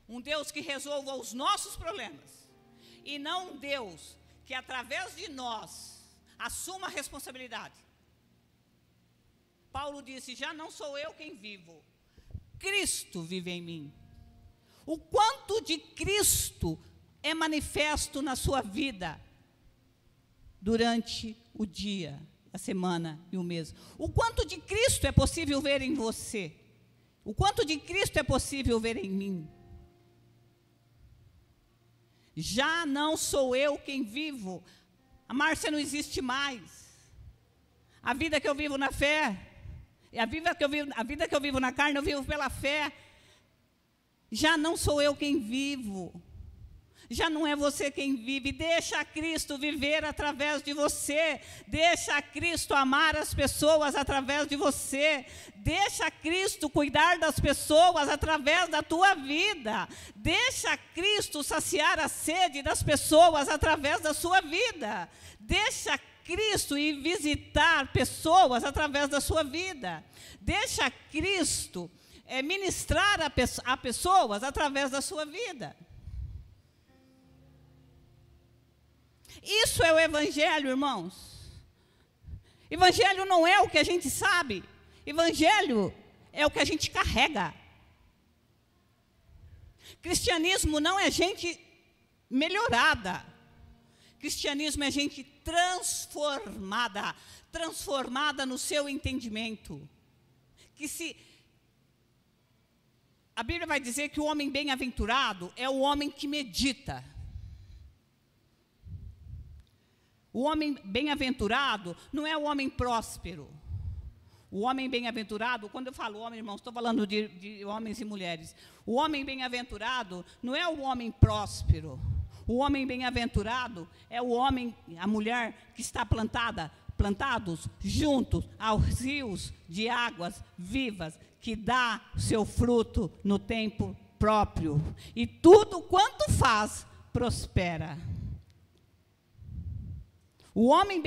um Deus que resolva os nossos problemas, e não um Deus que através de nós assuma a responsabilidade. Paulo disse: já não sou eu quem vivo, Cristo vive em mim. O quanto de Cristo é manifesto na sua vida durante o dia, a semana e o mês. O quanto de Cristo é possível ver em você. O quanto de Cristo é possível ver em mim. Já não sou eu quem vivo. A Márcia não existe mais. A vida que eu vivo na fé, a vida que eu vivo na carne, eu vivo pela fé. Já não sou eu quem vivo. Já não é você quem vive. Deixa Cristo viver através de você. Deixa Cristo amar as pessoas através de você. Deixa Cristo cuidar das pessoas através da tua vida. Deixa Cristo saciar a sede das pessoas através da sua vida. Deixa Cristo ir visitar pessoas através da sua vida. Deixa Cristo ministrar a pessoas através da sua vida. Isso é o Evangelho, irmãos. Evangelho não é o que a gente sabe. Evangelho é o que a gente carrega. Cristianismo não é gente melhorada. Cristianismo é gente transformada. Transformada no seu entendimento. A Bíblia vai dizer que o homem bem-aventurado é o homem que medita. O homem bem-aventurado não é o homem próspero. O homem bem-aventurado, quando eu falo homem, irmãos, estou falando de homens e mulheres. O homem bem-aventurado não é o homem próspero. O homem bem-aventurado é o homem, a mulher que está plantados juntos aos rios de águas vivas, que dá seu fruto no tempo próprio. E tudo quanto faz, prospera. O homem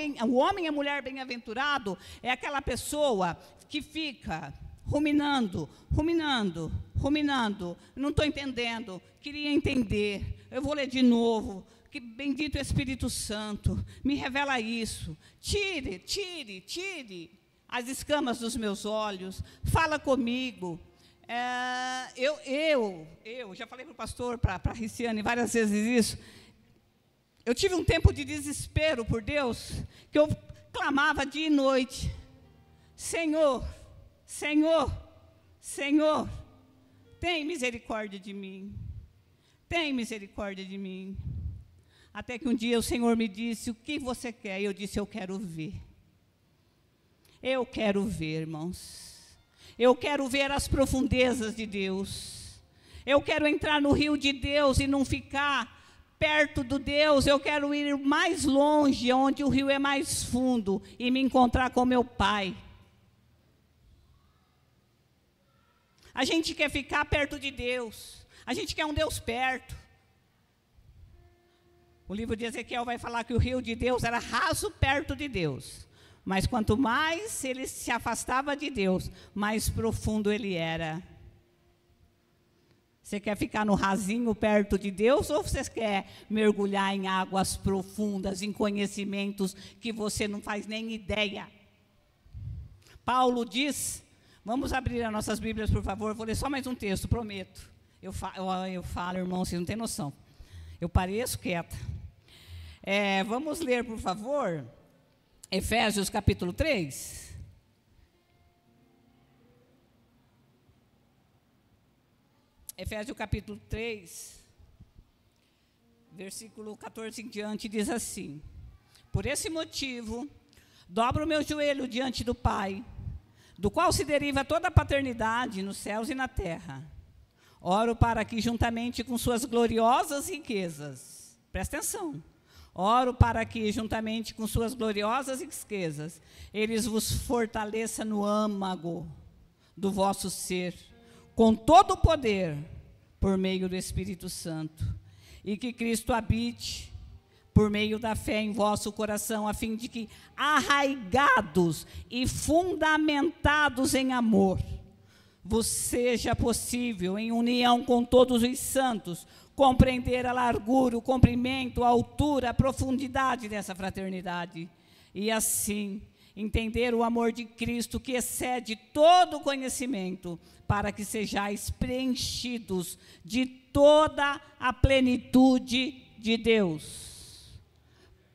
e a mulher bem-aventurado é aquela pessoa que fica ruminando. Não estou entendendo, queria entender, eu vou ler de novo. Que bendito Espírito Santo, me revela isso. Tire as escamas dos meus olhos, fala comigo. Eu já falei para o pastor, para a Riciane várias vezes isso. Eu tive um tempo de desespero por Deus, que eu clamava dia e noite: Senhor, Senhor, Senhor, tem misericórdia de mim, tem misericórdia de mim. Até que um dia o Senhor me disse: o que você quer? E eu disse: eu quero ver. Eu quero ver, irmãos. Eu quero ver as profundezas de Deus. Eu quero entrar no rio de Deus e não ficar perto do Deus. Eu quero ir mais longe, onde o rio é mais fundo, e me encontrar com meu Pai. A gente quer ficar perto de Deus. A gente quer um Deus perto. O livro de Ezequiel vai falar que o rio de Deus era raso perto de Deus. Mas quanto mais ele se afastava de Deus, mais profundo ele era. Você quer ficar no rasinho perto de Deus, ou você quer mergulhar em águas profundas, em conhecimentos que você não faz nem ideia? Paulo diz, vamos abrir as nossas Bíblias, por favor, vou ler só mais um texto, prometo. Eu falo, irmão, vocês não têm noção. Eu pareço quieta. Vamos ler, por favor, Efésios capítulo 3. Efésios capítulo 3, versículo 14 em diante, diz assim: por esse motivo, dobro o meu joelho diante do Pai, do qual se deriva toda a paternidade nos céus e na terra. Oro para que, juntamente com suas gloriosas riquezas, Presta atenção. Oro para que, juntamente com suas gloriosas riquezas, eles vos fortaleça no âmago do vosso ser, com todo o poder, por meio do Espírito Santo, e que Cristo habite, por meio da fé em vosso coração, a fim de que, arraigados e fundamentados em amor, vos seja possível, em união com todos os santos, compreender a largura, o comprimento, a altura, a profundidade dessa fraternidade, e assim entender o amor de Cristo que excede todo o conhecimento, para que sejais preenchidos de toda a plenitude de Deus.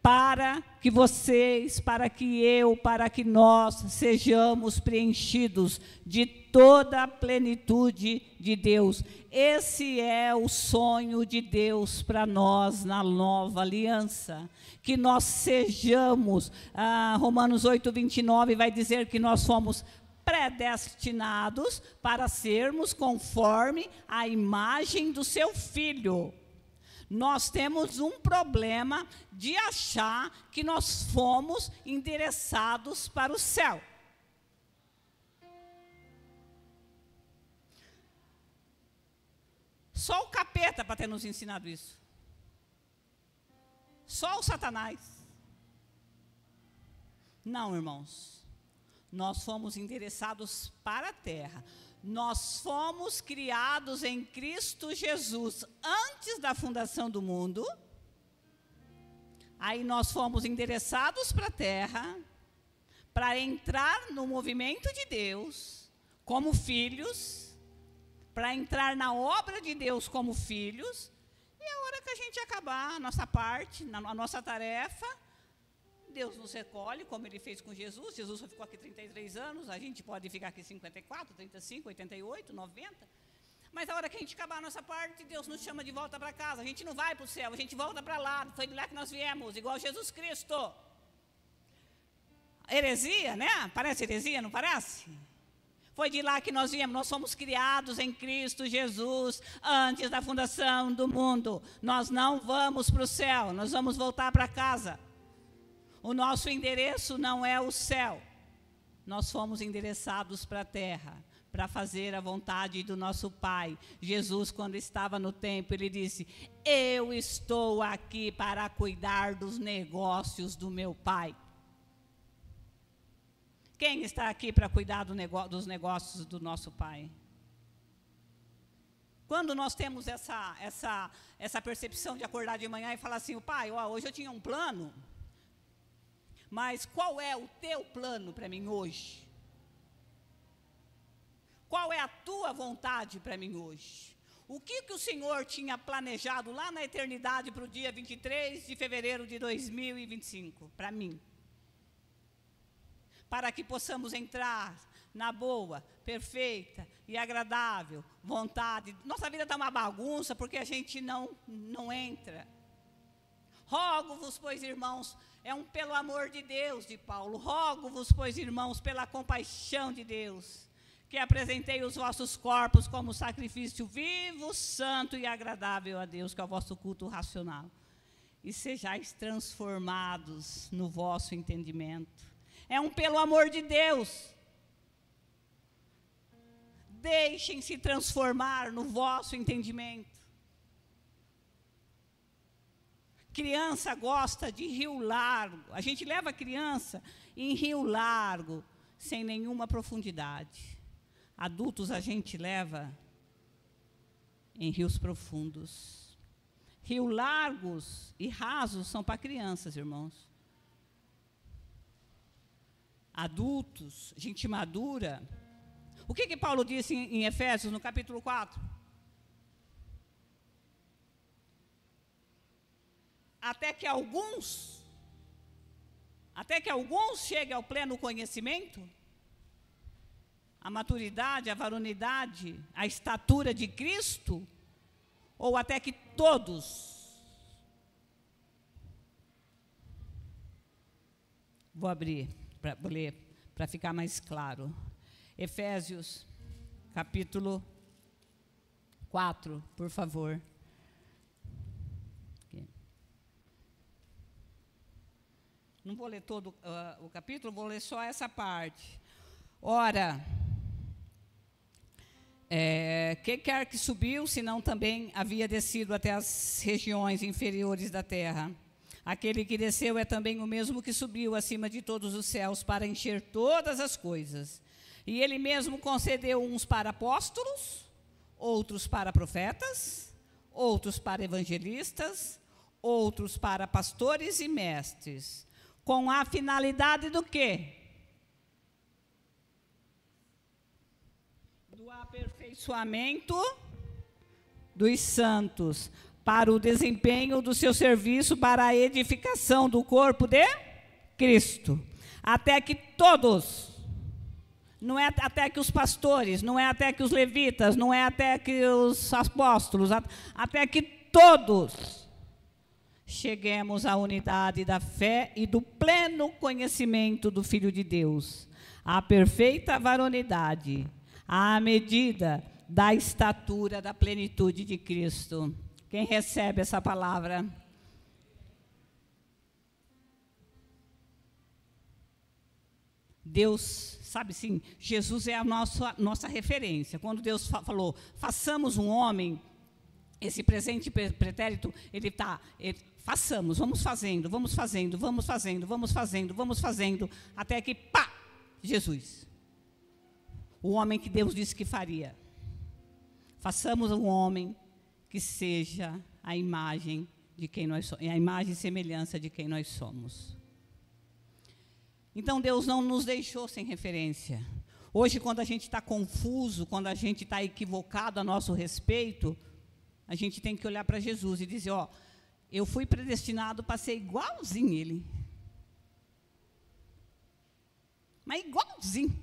Para que vocês, para que eu, para que nós sejamos preenchidos de toda a plenitude de Deus. Esse é o sonho de Deus para nós na nova aliança. Que nós sejamos, Romanos 8, 29 vai dizer que nós fomos predestinados para sermos conforme a imagem do seu Filho. Nós temos um problema de achar que nós fomos endereçados para o céu. Só o capeta para ter nos ensinado isso. Só o Satanás. Não, irmãos. Nós fomos endereçados para a terra. Nós fomos criados em Cristo Jesus antes da fundação do mundo. Aí nós fomos endereçados para a terra, para entrar no movimento de Deus como filhos, para entrar na obra de Deus como filhos. E a hora que a gente acabar a nossa parte, a nossa tarefa, Deus nos recolhe, como Ele fez com Jesus. Jesus só ficou aqui 33 anos, a gente pode ficar aqui 54, 35, 88, 90. Mas a hora que a gente acabar a nossa parte, Deus nos chama de volta para casa. A gente não vai para o céu, a gente volta para lá. Foi de lá que nós viemos, igual Jesus Cristo. Heresia, né? Parece heresia, não parece? Foi de lá que nós viemos. Nós fomos criados em Cristo Jesus antes da fundação do mundo. Nós não vamos para o céu, nós vamos voltar para casa. O nosso endereço não é o céu. Nós fomos endereçados para a terra, para fazer a vontade do nosso Pai. Jesus, quando estava no templo, Ele disse: eu estou aqui para cuidar dos negócios do meu Pai. Quem está aqui para cuidar dos negócios do nosso Pai? Quando nós temos essa percepção de acordar de manhã e falar assim: Pai, hoje eu tinha um plano, mas qual é o teu plano para mim hoje? Qual é a tua vontade para mim hoje? O que o Senhor tinha planejado lá na eternidade para o dia 23 de fevereiro de 2025, para mim? Para que possamos entrar na boa, perfeita e agradável vontade. Nossa vida está uma bagunça porque a gente não entra. Rogo-vos, pois, irmãos, pelo amor de Deus, de Paulo, rogo-vos, pois, irmãos, pela compaixão de Deus, que apresentei os vossos corpos como sacrifício vivo, santo e agradável a Deus, que é o vosso culto racional, e sejais transformados no vosso entendimento. Pelo amor de Deus. Deixem-se transformar no vosso entendimento. Criança gosta de rio largo. A gente leva a criança em rio largo, sem nenhuma profundidade. Adultos a gente leva em rios profundos. Rios largos e rasos são para crianças, irmãos. Adultos, gente madura. O que Paulo disse em Efésios, no capítulo 4? Até que alguns cheguem ao pleno conhecimento, a maturidade, a varonidade, a estatura de Cristo, ou até que todos. Vou abrir para ler, para ficar mais claro. Efésios, capítulo 4, por favor. Aqui. Não vou ler todo o capítulo, vou ler só essa parte. Ora, que quer que subiu, senão também havia descido até as regiões inferiores da terra. Aquele que desceu é também o mesmo que subiu acima de todos os céus para encher todas as coisas. E ele mesmo concedeu uns para apóstolos, outros para profetas, outros para evangelistas, outros para pastores e mestres, com a finalidade do quê? Do aperfeiçoamento dos santos, para o desempenho do seu serviço, para a edificação do corpo de Cristo, até que todos, não é até que os pastores, não é até que os levitas, não é até que os apóstolos, até que todos cheguemos à unidade da fé e do pleno conhecimento do Filho de Deus, à perfeita varonidade, à medida da estatura da plenitude de Cristo. Quem recebe essa palavra? Deus, sabe assim, Jesus é a nossa referência. Quando Deus falou, façamos um homem, esse presente pretérito, façamos, vamos fazendo, até que, pá, Jesus. O homem que Deus disse que faria. Façamos um homem que seja a imagem de quem nós somos, a imagem e semelhança de quem nós somos. Então, Deus não nos deixou sem referência. Hoje, quando a gente está confuso, quando a gente está equivocado a nosso respeito, a gente tem que olhar para Jesus e dizer, eu fui predestinado para ser igualzinho Ele. Mas igualzinho.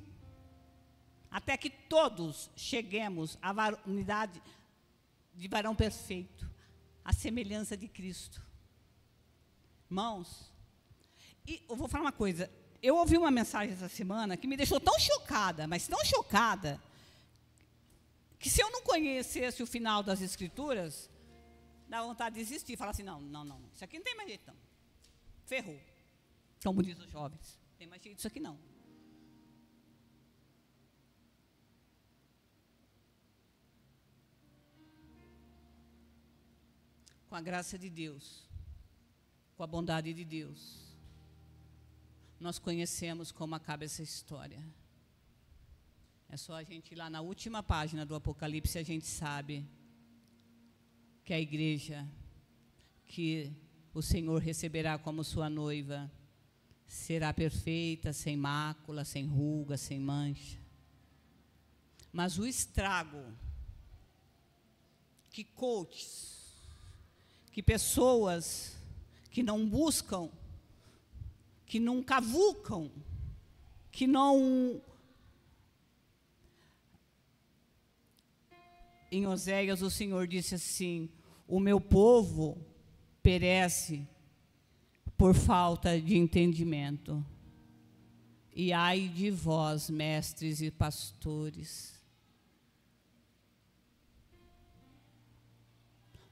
Até que todos cheguemos à unidade de varão perfeito, a semelhança de Cristo. Irmãos, e eu vou falar uma coisa, eu ouvi uma mensagem essa semana que me deixou tão chocada, mas tão chocada, que se eu não conhecesse o final das Escrituras, dá vontade de desistir, falar assim, não, isso aqui não tem mais jeito não, ferrou, como diz os jovens, não tem mais jeito disso aqui não. Com a graça de Deus, com a bondade de Deus, nós conhecemos como acaba essa história. É só a gente ir lá na última página do Apocalipse, a gente sabe que a igreja que o Senhor receberá como sua noiva será perfeita, sem mácula, sem ruga, sem mancha. Mas o estrago que coaches, que pessoas que não buscam, que não cavucam, que não... Em Oséias, o Senhor disse assim, o meu povo perece por falta de entendimento. E ai de vós, mestres e pastores.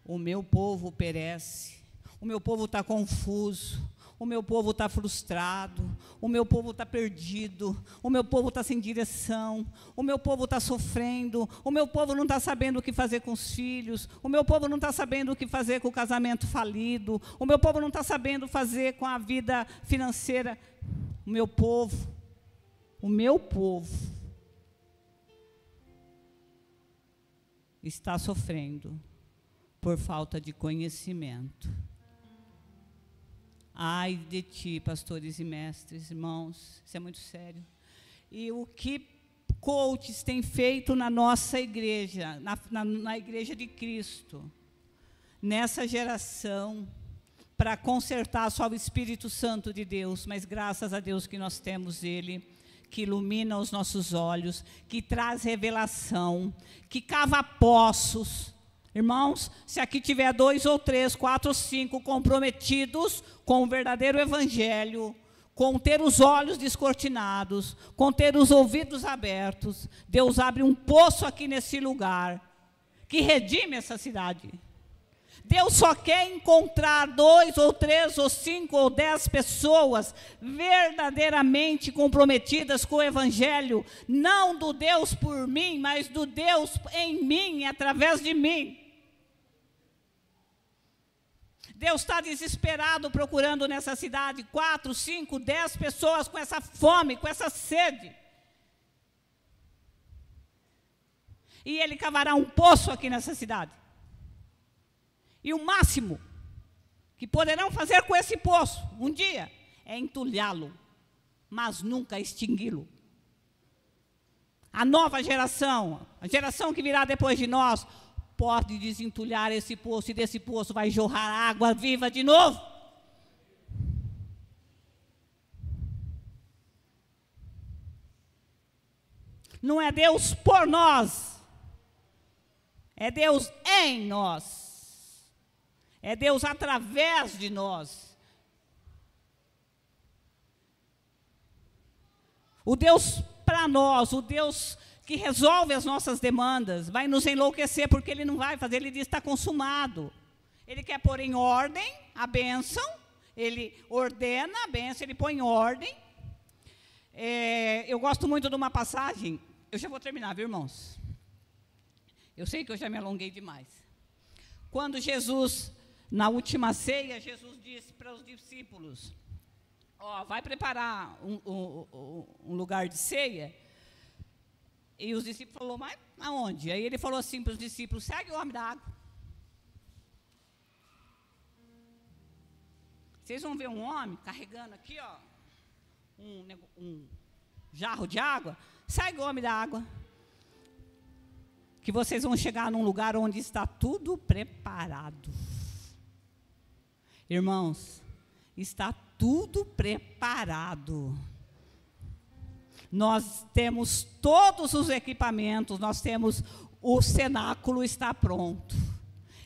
O meu povo perece, o meu povo está confuso, o meu povo está frustrado, o meu povo está perdido, o meu povo está sem direção, o meu povo está sofrendo, o meu povo não está sabendo o que fazer com os filhos, o meu povo não está sabendo o que fazer com o casamento falido, o meu povo não está sabendo fazer com a vida financeira. O meu povo está sofrendo por falta de conhecimento. Ai de ti, pastores e mestres, irmãos, isso é muito sério. E o que coaches têm feito na nossa igreja, na igreja de Cristo, nessa geração, para consertar só o Espírito Santo de Deus, mas graças a Deus que nós temos Ele, que ilumina os nossos olhos, que traz revelação, que cava poços. Irmãos, se aqui tiver 2 ou 3, 4 ou 5 comprometidos com o verdadeiro evangelho, com ter os olhos descortinados, com ter os ouvidos abertos, Deus abre um poço aqui nesse lugar, que redime essa cidade, Deus só quer encontrar 2 ou 3 ou 5 ou 10 pessoas verdadeiramente comprometidas com o Evangelho, não do Deus por mim, mas do Deus em mim e através de mim. Deus está desesperado procurando nessa cidade 4, 5, 10 pessoas com essa fome, com essa sede. E Ele cavará um poço aqui nessa cidade. E o máximo que poderão fazer com esse poço, um dia, é entulhá-lo, mas nunca extingui-lo. A nova geração, a geração que virá depois de nós, pode desentulhar esse poço, e desse poço vai jorrar água viva de novo. Não é Deus por nós, é Deus em nós. É Deus através de nós. O Deus para nós, o Deus que resolve as nossas demandas, vai nos enlouquecer, porque Ele não vai fazer, Ele diz que está consumado. Ele quer pôr em ordem a bênção, Ele ordena a bênção, Ele põe em ordem. Eu gosto muito de uma passagem, eu já vou terminar, viu, irmãos? Eu sei que eu já me alonguei demais. Quando Jesus, na última ceia, Jesus disse para os discípulos, vai preparar um lugar de ceia. E os discípulos falaram, mas aonde? Aí ele falou assim para os discípulos, segue o homem da água. Vocês vão ver um homem carregando aqui, um jarro de água. Segue o homem da água. Que vocês vão chegar num lugar onde está tudo preparado. Irmãos, está tudo preparado. Nós temos todos os equipamentos, nós temos, o cenáculo está pronto.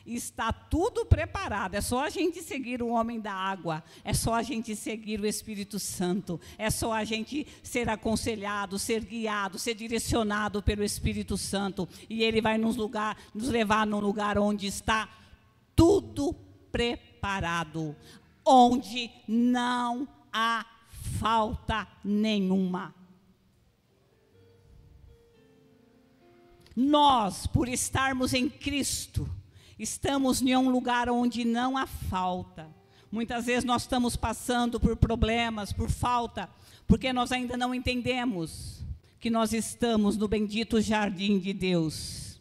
Está tudo preparado, é só a gente seguir o homem da água, é só a gente seguir o Espírito Santo, é só a gente ser aconselhado, ser guiado, ser direcionado pelo Espírito Santo, e Ele vai nos levar num lugar onde está tudo preparado, onde não há falta nenhuma. Nós, por estarmos em Cristo, estamos em um lugar onde não há falta. Muitas vezes nós estamos passando por problemas, por falta, porque nós ainda não entendemos que nós estamos no bendito jardim de Deus,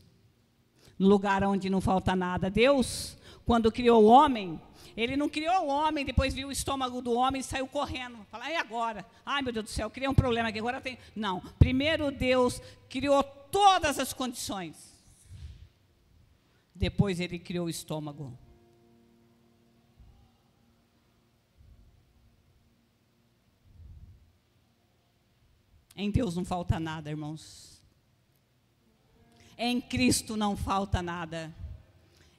no lugar onde não falta nada. Deus, quando criou o homem, Ele não criou o homem, depois viu o estômago do homem e saiu correndo. Fala, e agora? Ai, meu Deus do céu, criei um problema aqui, agora tem... Não, primeiro Deus criou todas as condições. Depois Ele criou o estômago. Em Deus não falta nada, irmãos. Em Cristo não falta nada.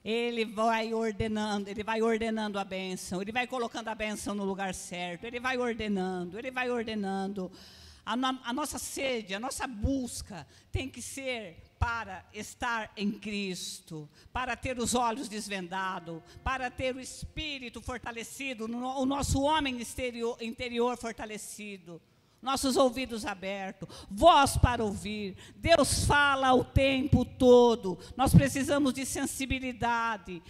Ele vai ordenando a bênção, Ele vai colocando a bênção no lugar certo, Ele vai ordenando. A nossa sede, a nossa busca tem que ser para estar em Cristo, para ter os olhos desvendados, para ter o espírito fortalecido, o nosso homem interior fortalecido, nossos ouvidos abertos, voz para ouvir. Deus fala o tempo todo. Nós precisamos de sensibilidade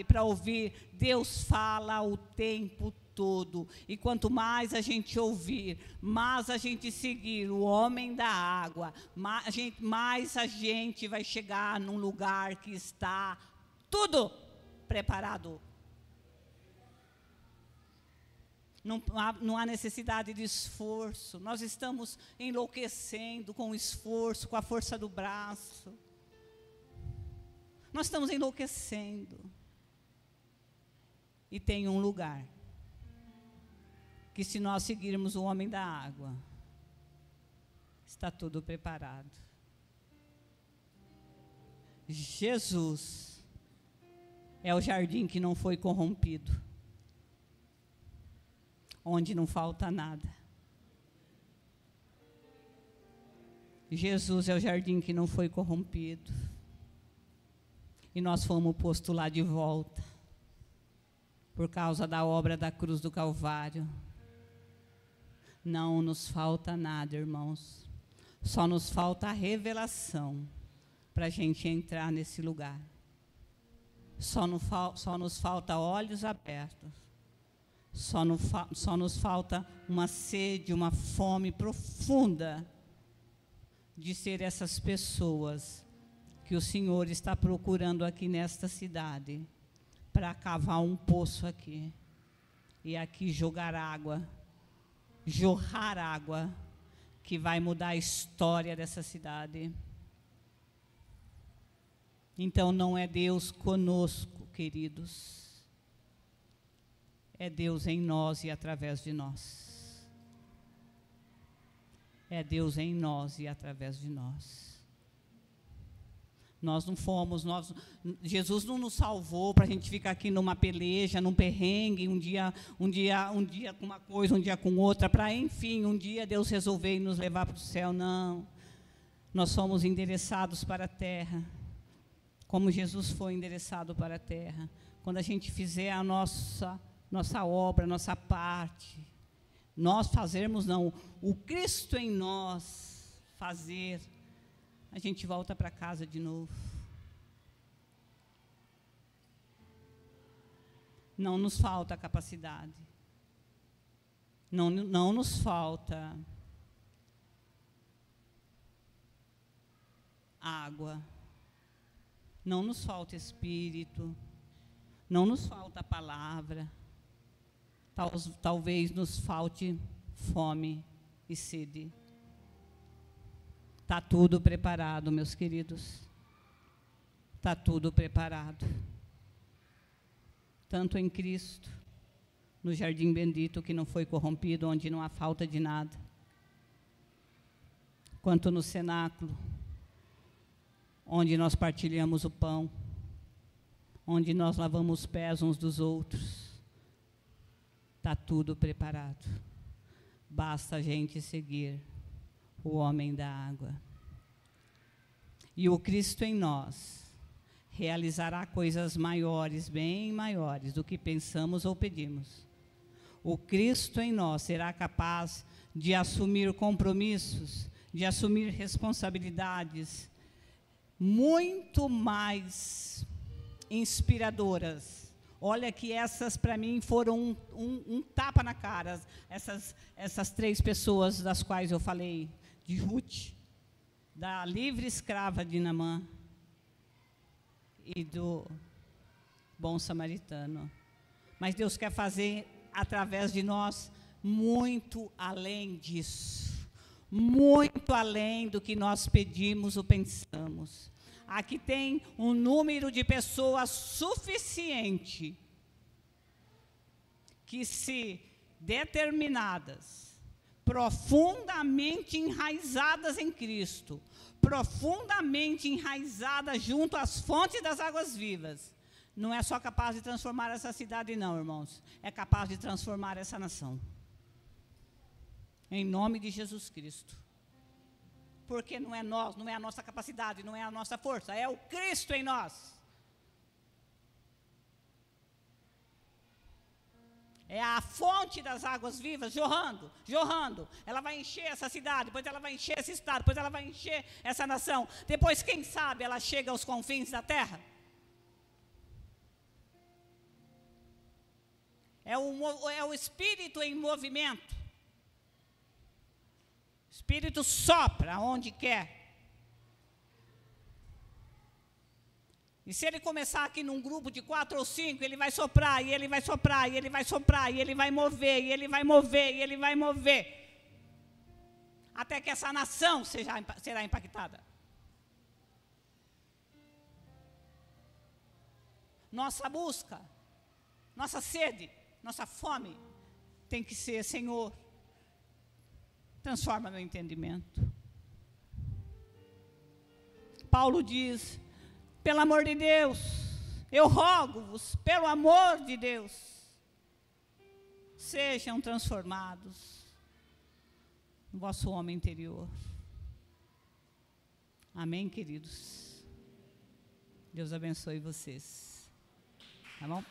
para ouvir. Deus fala o tempo todo. E quanto mais a gente ouvir, mais a gente seguir o homem da água, mais a gente vai chegar num lugar que está tudo preparado. Não há necessidade de esforço. Nós estamos enlouquecendo com o esforço, com a força do braço. Nós estamos enlouquecendo. E tem um lugar que, se nós seguirmos o homem da água, está tudo preparado. Jesus é o jardim que não foi corrompido, onde não falta nada. Jesus é o jardim que não foi corrompido. e nós fomos postos lá de volta, por causa da obra da cruz do Calvário. Não nos falta nada, irmãos. Só nos falta a revelação para a gente entrar nesse lugar. Só nos falta olhos abertos. Só nos falta uma sede, uma fome profunda de ser essas pessoas que o Senhor está procurando aqui nesta cidade, para cavar um poço aqui, e aqui jogar água, jorrar água, que vai mudar a história dessa cidade. Então não é Deus conosco, queridos, é Deus em nós e através de nós. É Deus em nós e através de nós. Nós não fomos, Jesus não nos salvou para a gente ficar aqui numa peleja, num perrengue, um dia com uma coisa, um dia com outra, para, enfim, um dia Deus resolver nos levar para o céu. Não. Nós somos endereçados para a terra, como Jesus foi endereçado para a terra. Quando a gente fizer a nossa obra, a nossa parte, nós fazermos, não, o Cristo em nós fazer, a gente volta para casa de novo. Não nos falta capacidade. Não nos falta água. Não nos falta espírito. Não nos falta palavra. Talvez nos falte fome e sede. Está tudo preparado, meus queridos. Está tudo preparado. Tanto em Cristo, no jardim bendito que não foi corrompido, onde não há falta de nada, quanto no cenáculo, onde nós partilhamos o pão, onde nós lavamos os pés uns dos outros. Está tudo preparado. Basta a gente seguir o homem da água. E o Cristo em nós realizará coisas maiores, bem maiores do que pensamos ou pedimos. O Cristo em nós será capaz de assumir compromissos, de assumir responsabilidades muito mais inspiradoras. Olha que essas, para mim, foram um tapa na cara, essas 3 pessoas das quais eu falei, de Ruth, da livre escrava de Naamã e do bom samaritano. Mas Deus quer fazer através de nós muito além disso, muito além do que nós pedimos ou pensamos. Aqui tem um número de pessoas suficiente que, se determinadas, profundamente enraizadas em Cristo, profundamente enraizadas junto às fontes das águas vivas, não é só capaz de transformar essa cidade, não, irmãos, é capaz de transformar essa nação. Em nome de Jesus Cristo. Porque não é nós, não é a nossa capacidade, não é a nossa força, é o Cristo em nós. É a fonte das águas vivas jorrando, jorrando. Ela vai encher essa cidade, depois ela vai encher esse estado, depois ela vai encher essa nação. Depois, quem sabe, ela chega aos confins da terra. É o Espírito em movimento. O Espírito sopra onde quer. E se ele começar aqui num grupo de 4 ou 5, ele vai soprar, e ele vai soprar, e ele vai soprar, e ele vai mover, e ele vai mover, e ele vai mover. Até que essa nação será impactada. Nossa busca, nossa sede, nossa fome tem que ser: Senhor, transforma meu entendimento. Paulo diz: pelo amor de Deus, eu rogo-vos, pelo amor de Deus, sejam transformados no vosso homem interior. Amém, queridos? Deus abençoe vocês. Tá bom?